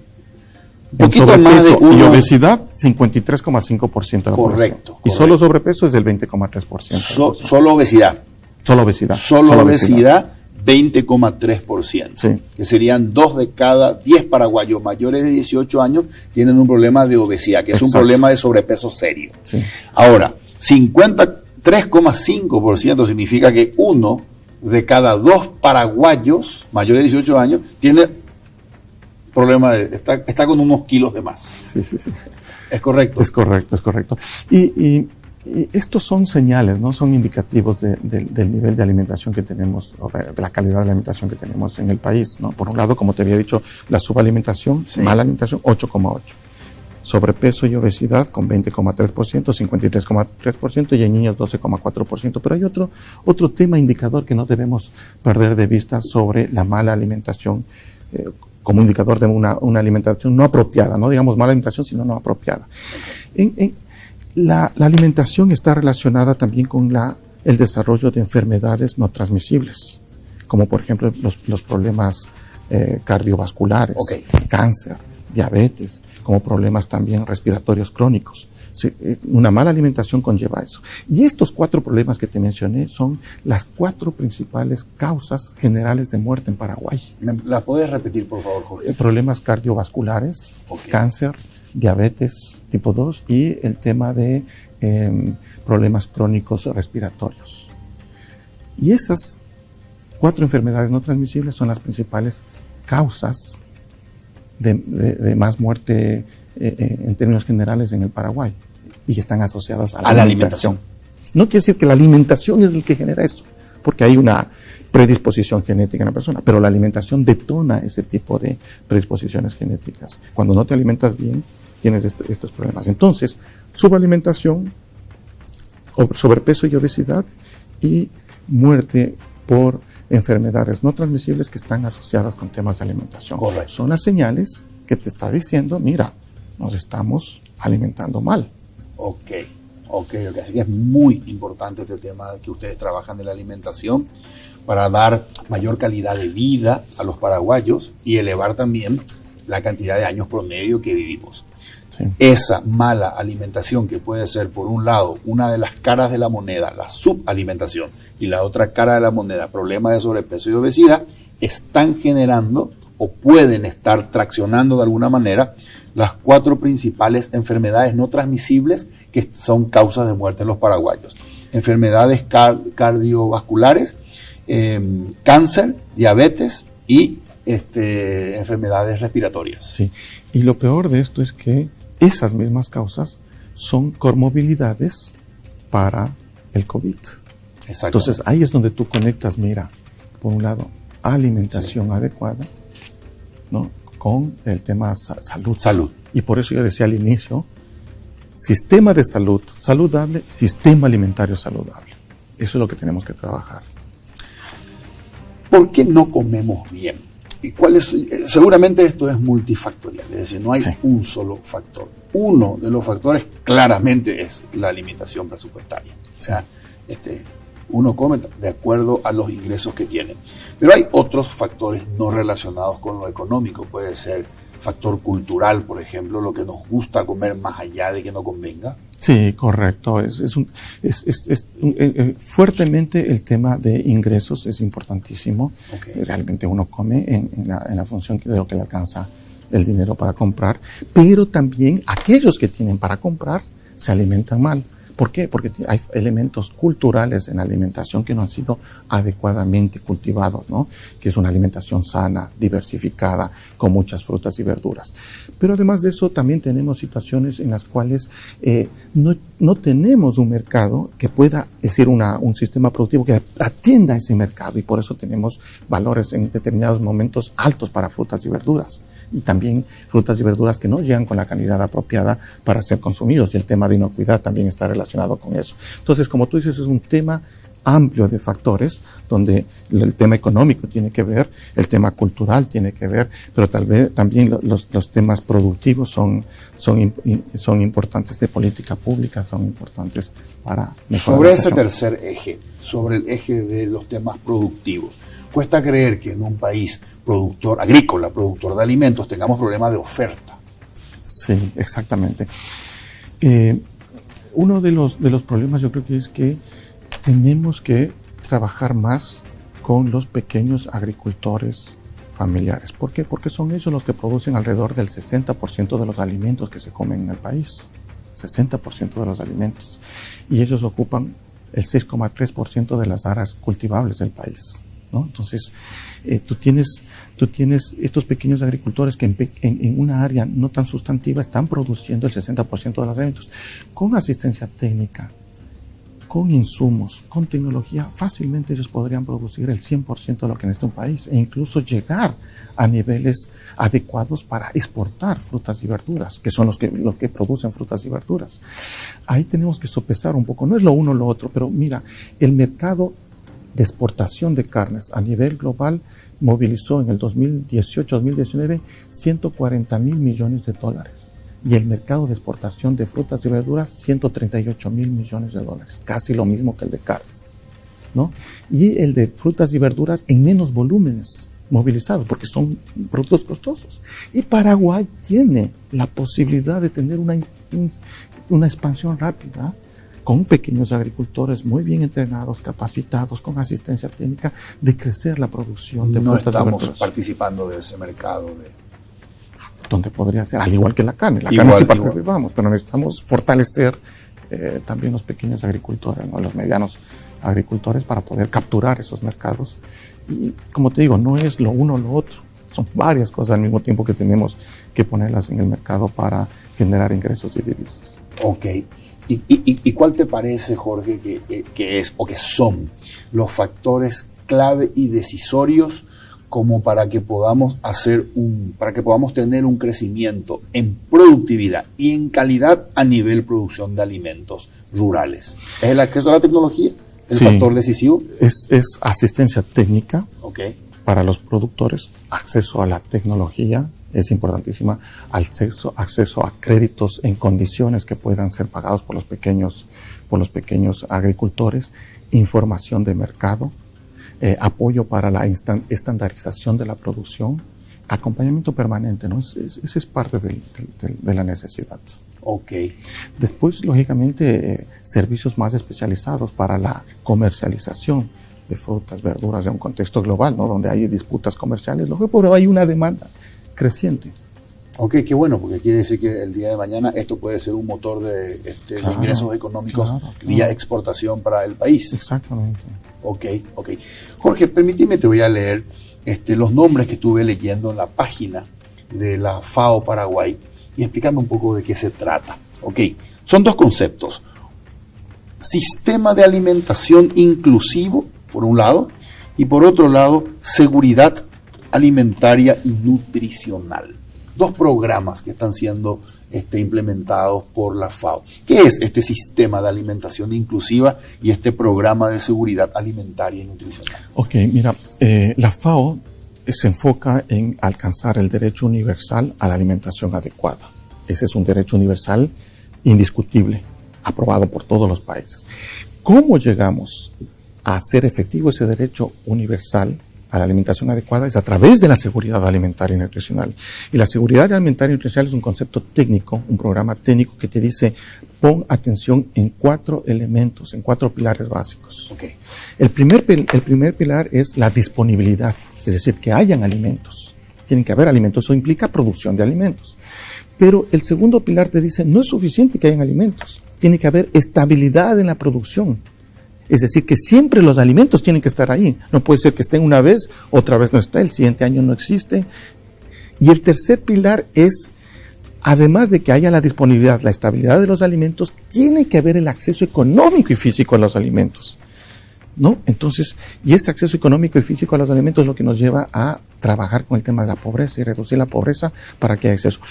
en
poquito
sobrepeso
más de uno.
Y obesidad, 53,5% de la población. Y solo sobrepeso es del 20,3%.
Solo obesidad.
Solo obesidad.
Solo obesidad, 20,3%.
Sí.
Que serían 2 de cada 10 paraguayos mayores de 18 años tienen un problema de obesidad, que es un problema de sobrepeso serio.
Sí.
Ahora, 53,5% significa que 1 de cada 2 paraguayos mayores de 18 años tiene problema está con unos kilos de más.
Sí.
¿Es correcto?
Es correcto. Y estos son señales, ¿no? Son indicativos del nivel de alimentación que tenemos, o de la calidad de la alimentación que tenemos en el país, ¿no? Por un lado, como te había dicho, la subalimentación, sí. Mala alimentación, 8,8%. Sobrepeso y obesidad con 20,3%, 53,3%, y en niños 12,4%. Pero hay otro tema indicador que no debemos perder de vista sobre la mala alimentación como indicador de una alimentación no apropiada, no digamos mala alimentación, sino no apropiada. La alimentación está relacionada también con el desarrollo de enfermedades no transmisibles, como por ejemplo los problemas cardiovasculares, cáncer, diabetes, como problemas también respiratorios crónicos. Una mala alimentación conlleva eso. Y estos 4 problemas que te mencioné son las 4 principales causas generales de muerte en Paraguay.
¿La puedes repetir, por favor, Jorge?
Problemas cardiovasculares, cáncer, diabetes tipo 2 y el tema de problemas crónicos respiratorios. Y esas 4 enfermedades no transmisibles son las principales causas de más muerte en términos generales en el Paraguay, y están asociadas a la alimentación. No quiere decir que la alimentación es el que genera eso, porque hay una predisposición genética en la persona, pero la alimentación detona ese tipo de predisposiciones genéticas. Cuando no te alimentas bien, tienes estos problemas. Entonces, subalimentación, sobrepeso y obesidad, y muerte por enfermedades no transmisibles que están asociadas con temas de alimentación.
Correcto.
Son las señales que te está diciendo, mira, nos estamos alimentando mal.
Ok. Así que es muy importante este tema que ustedes trabajan de la alimentación para dar mayor calidad de vida a los paraguayos y elevar también la cantidad de años promedio que vivimos. Sí. Esa mala alimentación, que puede ser, por un lado, una de las caras de la moneda, la subalimentación, y la otra cara de la moneda, problemas de sobrepeso y obesidad, están generando o pueden estar traccionando de alguna manera las 4 principales enfermedades no transmisibles que son causas de muerte en los paraguayos. Enfermedades cardiovasculares, cáncer, diabetes y enfermedades respiratorias.
Sí, y lo peor de esto es que esas mismas causas son comorbilidades para el COVID. Entonces ahí es donde tú conectas, mira, por un lado, alimentación adecuada, ¿no?, con el tema salud. Y por eso yo decía al inicio, sistema de salud saludable, sistema alimentario saludable. Eso es lo que tenemos que trabajar.
¿Por qué no comemos bien? ¿Y seguramente esto es multifactorial, es decir, no hay un solo factor. Uno de los factores claramente es la limitación presupuestaria. O sea, uno come de acuerdo a los ingresos que tiene. Pero hay otros factores no relacionados con lo económico. Puede ser factor cultural, por ejemplo, lo que nos gusta comer más allá de que no convenga. Sí, correcto. Fuertemente el tema de ingresos es importantísimo. Realmente uno come en la función de lo que le alcanza el dinero para comprar, pero también aquellos que tienen para comprar se alimentan mal. ¿Por qué? Porque hay elementos culturales en la alimentación que no han sido adecuadamente cultivados, ¿no? Que es una alimentación sana, diversificada, con muchas frutas y verduras. Pero además de eso, también tenemos situaciones en las cuales no tenemos un mercado que pueda, es decir, un sistema productivo que atienda a ese mercado, y por eso tenemos valores en determinados momentos altos para frutas y verduras. Y también frutas y verduras que no llegan con la calidad apropiada para ser consumidos, y el tema de inocuidad también está relacionado con eso. Entonces, como tú dices, es un tema amplio de factores, donde el tema económico tiene que ver, el tema cultural tiene que ver, pero tal vez también los temas productivos son importantes, de política pública, son importantes para mejorar. Sobre ese tercer eje, sobre el eje de los temas productivos, cuesta creer que en un país agrícola, productor de alimentos, tengamos problemas de oferta.
Sí, exactamente. Uno de los problemas, yo creo que es que tenemos que trabajar más con los pequeños agricultores familiares. ¿Por qué? Porque son ellos los que producen alrededor del 60% de los alimentos que se comen en el país. 60% de los alimentos. Y ellos ocupan el 6,3% de las áreas cultivables del país, ¿no? Entonces, tú tienes estos pequeños agricultores que en una área no tan sustantiva están produciendo el 60% de los alimentos. Con asistencia técnica, con insumos, con tecnología, fácilmente ellos podrían producir el 100% de lo que necesita un país, e incluso llegar a niveles adecuados para exportar frutas y verduras, que son los que producen frutas y verduras. Ahí tenemos que sopesar un poco, no es lo uno o lo otro, pero mira, el mercado de exportación de carnes a nivel global movilizó en el 2018-2019 $140 mil millones. Y el mercado de exportación de frutas y verduras, $138 mil millones, casi lo mismo que el de carnes, ¿no? Y el de frutas y verduras en menos volúmenes movilizados, porque son productos costosos. Y Paraguay tiene la posibilidad de tener una expansión rápida, con pequeños agricultores muy bien entrenados, capacitados, con asistencia técnica, de crecer la producción de frutas y verduras.
No estamos participando de ese mercado
donde podría ser, al igual que la carne. Carne sí participamos, pero necesitamos fortalecer también los pequeños agricultores, ¿no? Los medianos agricultores, para poder capturar esos mercados. Y como te digo, no es lo uno o lo otro, son varias cosas al mismo tiempo que tenemos que ponerlas en el mercado para generar ingresos y divisas.
Ok. ¿Y cuál te parece, Jorge, que es o que son los factores clave y decisorios como para que podamos tener un crecimiento en productividad y en calidad a nivel producción de alimentos rurales? ¿Es el acceso a la tecnología el factor decisivo?
Es asistencia técnica,
okay,
para los productores, acceso a la tecnología es importantísima, acceso a créditos en condiciones que puedan ser pagados por los pequeños agricultores, información de mercado, apoyo para la estandarización de la producción, acompañamiento permanente, ¿no? Esa es parte de la necesidad.
Okay.
Después, lógicamente, servicios más especializados para la comercialización de frutas, verduras, en un contexto global, ¿no? Donde hay disputas comerciales, pero hay una demanda creciente.
Ok, qué bueno, porque quiere decir que el día de mañana esto puede ser un motor de ingresos económicos vía exportación para el país.
Exactamente.
Ok. Jorge, permíteme, te voy a leer los nombres que estuve leyendo en la página de la FAO Paraguay y explicando un poco de qué se trata. Ok, son dos conceptos. Sistema de alimentación inclusivo, por un lado, y por otro lado, seguridad alimentaria y nutricional. Dos programas que están siendo implementados por la FAO. ¿Qué es este sistema de alimentación inclusiva y este programa de seguridad alimentaria y nutricional?
Ok, mira, la FAO se enfoca en alcanzar el derecho universal a la alimentación adecuada. Ese es un derecho universal indiscutible, aprobado por todos los países. ¿Cómo llegamos a hacer efectivo ese derecho universal a la alimentación adecuada? Es a través de la seguridad alimentaria y nutricional. Y la seguridad alimentaria y nutricional es un concepto técnico, un programa técnico que te dice, pon atención en 4 elementos, en 4 pilares básicos.
Okay.
El primer pilar es la disponibilidad, es decir, que hayan alimentos. Tienen que haber alimentos, eso implica producción de alimentos. Pero el segundo pilar te dice, no es suficiente que hayan alimentos, tiene que haber estabilidad en la producción. Es decir, que siempre los alimentos tienen que estar ahí. No puede ser que estén una vez, otra vez no está, el siguiente año no existe. Y el tercer pilar es, además de que haya la disponibilidad, la estabilidad de los alimentos, tiene que haber el acceso económico y físico a los alimentos, ¿no? Entonces, y ese acceso económico y físico a los alimentos es lo que nos lleva a trabajar con el tema de la pobreza y reducir la pobreza para que haya acceso,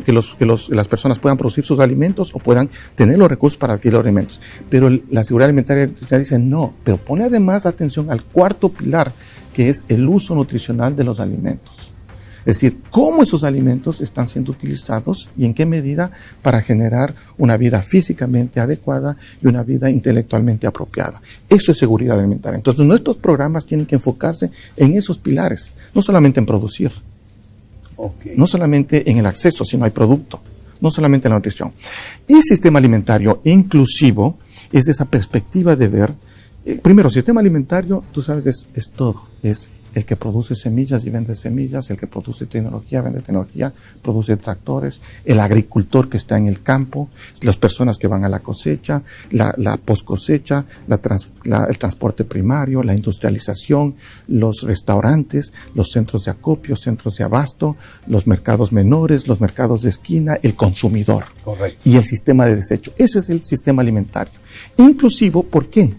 que las personas puedan producir sus alimentos o puedan tener los recursos para adquirir los alimentos. Pero la seguridad alimentaria dice no, pero pone además atención al cuarto pilar, que es el uso nutricional de los alimentos. Es decir, cómo esos alimentos están siendo utilizados y en qué medida para generar una vida físicamente adecuada y una vida intelectualmente apropiada. Eso es seguridad alimentaria. Entonces, nuestros programas tienen que enfocarse en esos pilares, no solamente en producir, no solamente en el acceso, sino al producto, no solamente en la nutrición. Y el sistema alimentario inclusivo es esa perspectiva de ver, primero, sistema alimentario, tú sabes, es todo, es el que produce semillas y vende semillas, el que produce tecnología, vende tecnología, produce tractores, el agricultor que está en el campo, las personas que van a la cosecha, la post cosecha, el transporte primario, la industrialización, los restaurantes, los centros de acopio, centros de abasto, los mercados menores, los mercados de esquina, el consumidor.
Correcto.
Y el sistema de desecho. Ese es el sistema alimentario. Inclusivo, ¿por qué?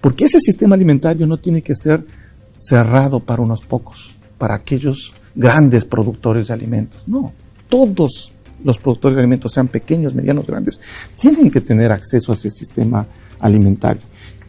Porque ese sistema alimentario no tiene que ser cerrado para unos pocos, para aquellos grandes productores de alimentos. No, todos los productores de alimentos, sean pequeños, medianos, grandes, tienen que tener acceso a ese sistema alimentario,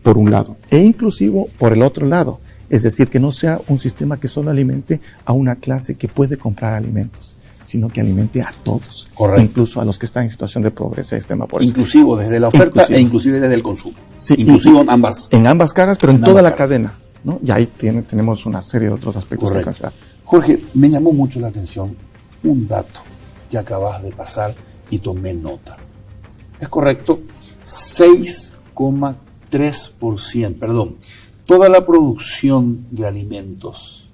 por un lado, e inclusivo por el otro lado. Es decir, que no sea un sistema que solo alimente a una clase que puede comprar alimentos, sino que alimente a todos.
Correcto.
Incluso a los que están en situación de pobreza extrema. Por eso.
Inclusivo desde la oferta e inclusive desde el consumo.
Sí,
inclusivo en ambas.
En ambas caras, pero en toda la cadena, ¿no? Y ahí tenemos una serie de otros aspectos.
Correcto. Jorge, me llamó mucho la atención un dato que acabas de pasar y tomé nota. ¿Es correcto? 6,3%, perdón. Toda la producción de alimentos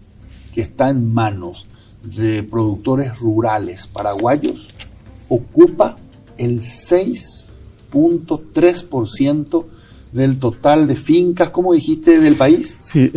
que está en manos de productores rurales paraguayos ocupa el 6,3% del total de fincas, ¿cómo dijiste, del país?
Sí,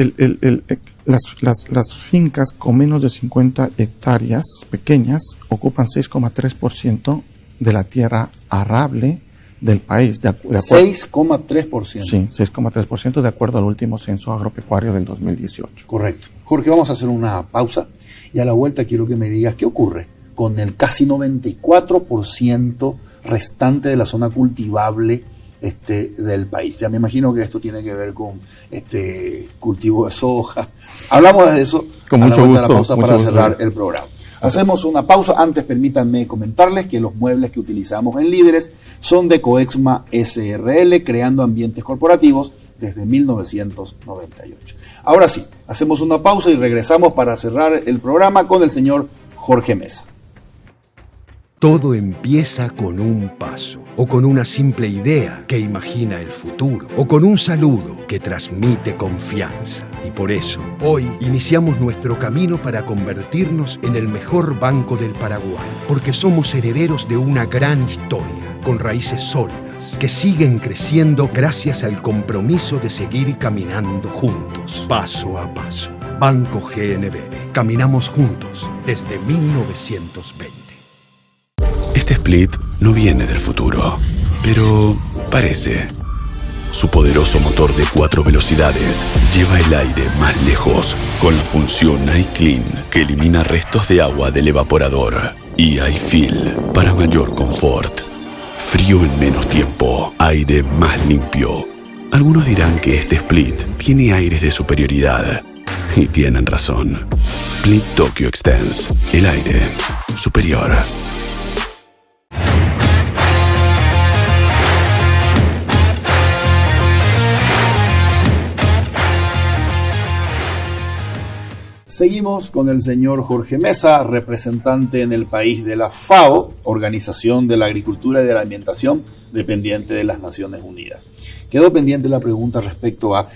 las fincas con menos de 50 hectáreas pequeñas ocupan 6,3% de la tierra arable del país. De
6,3%.
Sí, 6,3% de acuerdo al último censo agropecuario del 2018.
Correcto. Jorge, vamos a hacer una pausa y a la vuelta quiero que me digas qué ocurre con el casi 94% restante de la zona cultivable del país. Ya me imagino que esto tiene que ver con cultivo de soja. Hablamos de eso
con
a
mucho
la vuelta
gusto,
de la pausa para cerrar
gusto.
el programa. Hacemos una pausa. Antes permítanme comentarles que los muebles que utilizamos en Líderes son de Coexma SRL, creando ambientes corporativos desde 1998. Ahora sí, hacemos una pausa y regresamos para cerrar el programa con el señor Jorge Mesa.
Todo empieza con un paso, o con una simple idea que imagina el futuro, o con un saludo que transmite confianza. Y por eso, hoy iniciamos nuestro camino para convertirnos en el mejor banco del Paraguay, porque somos herederos de una gran historia, con raíces sólidas, que siguen creciendo gracias al compromiso de seguir caminando juntos, paso a paso. Banco GNB. Caminamos juntos desde 1920.
Este split no viene del futuro, pero parece. Su poderoso motor de 4 velocidades lleva el aire más lejos con la función iClean, que elimina restos de agua del evaporador, y iFeel para mayor confort. Frío en menos tiempo, aire más limpio. Algunos dirán que este split tiene aires de superioridad, y tienen razón. Split Tokyo Extends, el aire superior.
Seguimos con el señor Jorge Mesa, representante en el país de la FAO, Organización de la Agricultura y de la Alimentación, dependiente de las Naciones Unidas. Quedó pendiente la pregunta respecto a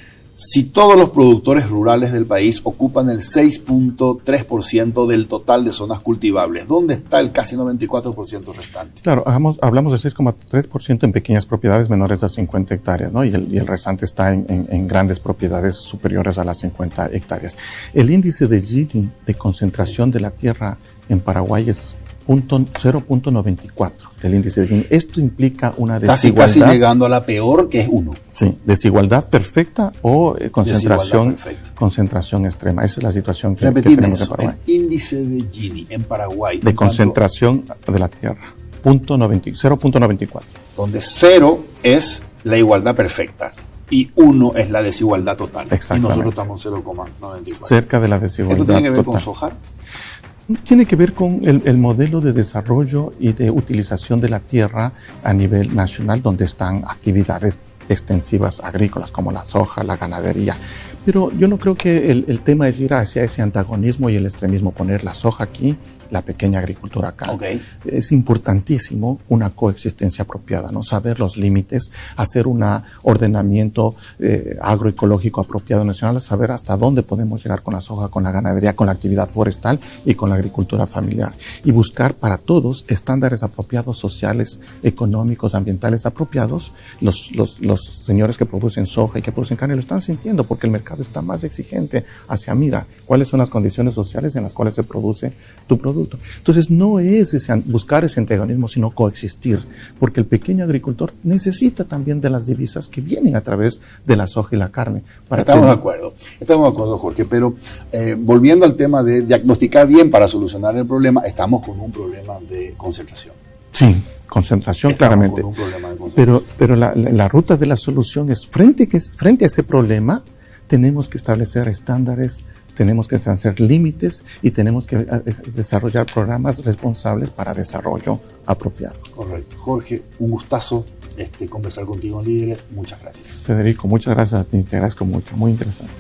si todos los productores rurales del país ocupan el 6,3% del total de zonas cultivables. ¿Dónde está el casi 94% restante?
Claro, hablamos de 6,3% en pequeñas propiedades menores a 50 hectáreas, ¿no? Y el restante está en grandes propiedades superiores a las 50 hectáreas. El índice de Gini de concentración de la tierra en Paraguay es 0,94 el índice de Gini. Esto implica una desigualdad.
Casi llegando a la peor, que es 1.
Sí, desigualdad perfecta o concentración extrema. Esa es la situación que tenemos en Paraguay.
El índice de Gini en Paraguay.
De concentración de la tierra, 0,94.
Donde 0 es la igualdad perfecta y 1 es la desigualdad total.
Exactamente.
Y nosotros estamos en 0,94.
Cerca de la desigualdad
¿Esto tiene que ver
total.
con Sojar?
Tiene que ver con el modelo de desarrollo y de utilización de la tierra a nivel nacional, donde están actividades extensivas agrícolas como la soja, la ganadería. Pero yo no creo que el tema es ir hacia ese antagonismo y el extremismo, poner la soja aquí, la pequeña agricultura acá.
Okay.
Es importantísimo una coexistencia apropiada, ¿no? Saber los límites, hacer un ordenamiento agroecológico apropiado nacional, saber hasta dónde podemos llegar con la soja, con la ganadería, con la actividad forestal y con la agricultura familiar. Y buscar para todos estándares apropiados, sociales, económicos, ambientales apropiados. Los señores que producen soja y que producen carne lo están sintiendo porque el mercado está más exigente hacia, mira, cuáles son las condiciones sociales en las cuales se produce tu producto. Entonces no es buscar ese antagonismo, sino coexistir, porque el pequeño agricultor necesita también de las divisas que vienen a través de la soja y la carne.
Estamos de acuerdo, Jorge, pero volviendo al tema de diagnosticar bien para solucionar el problema, estamos con un problema de concentración.
Sí, concentración, claramente.
Con un problema de concentración.
Pero la ruta de la solución es frente a ese problema, tenemos que establecer estándares, tenemos que establecer límites y tenemos que desarrollar programas responsables para desarrollo apropiado.
Correcto. Jorge, un gustazo conversar contigo en Líderes. Muchas gracias.
Federico, muchas gracias a ti, te agradezco mucho, muy interesante.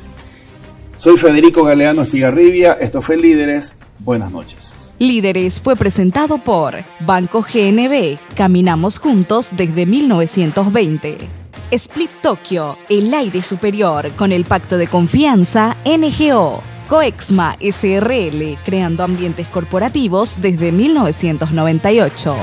Soy Federico Galeano Estigarribia, esto fue Líderes, buenas noches.
Líderes fue presentado por Banco GNB, caminamos juntos desde 1920. Split Tokyo, el aire superior con el pacto de confianza NGO. Coexma SRL, creando ambientes corporativos desde 1998.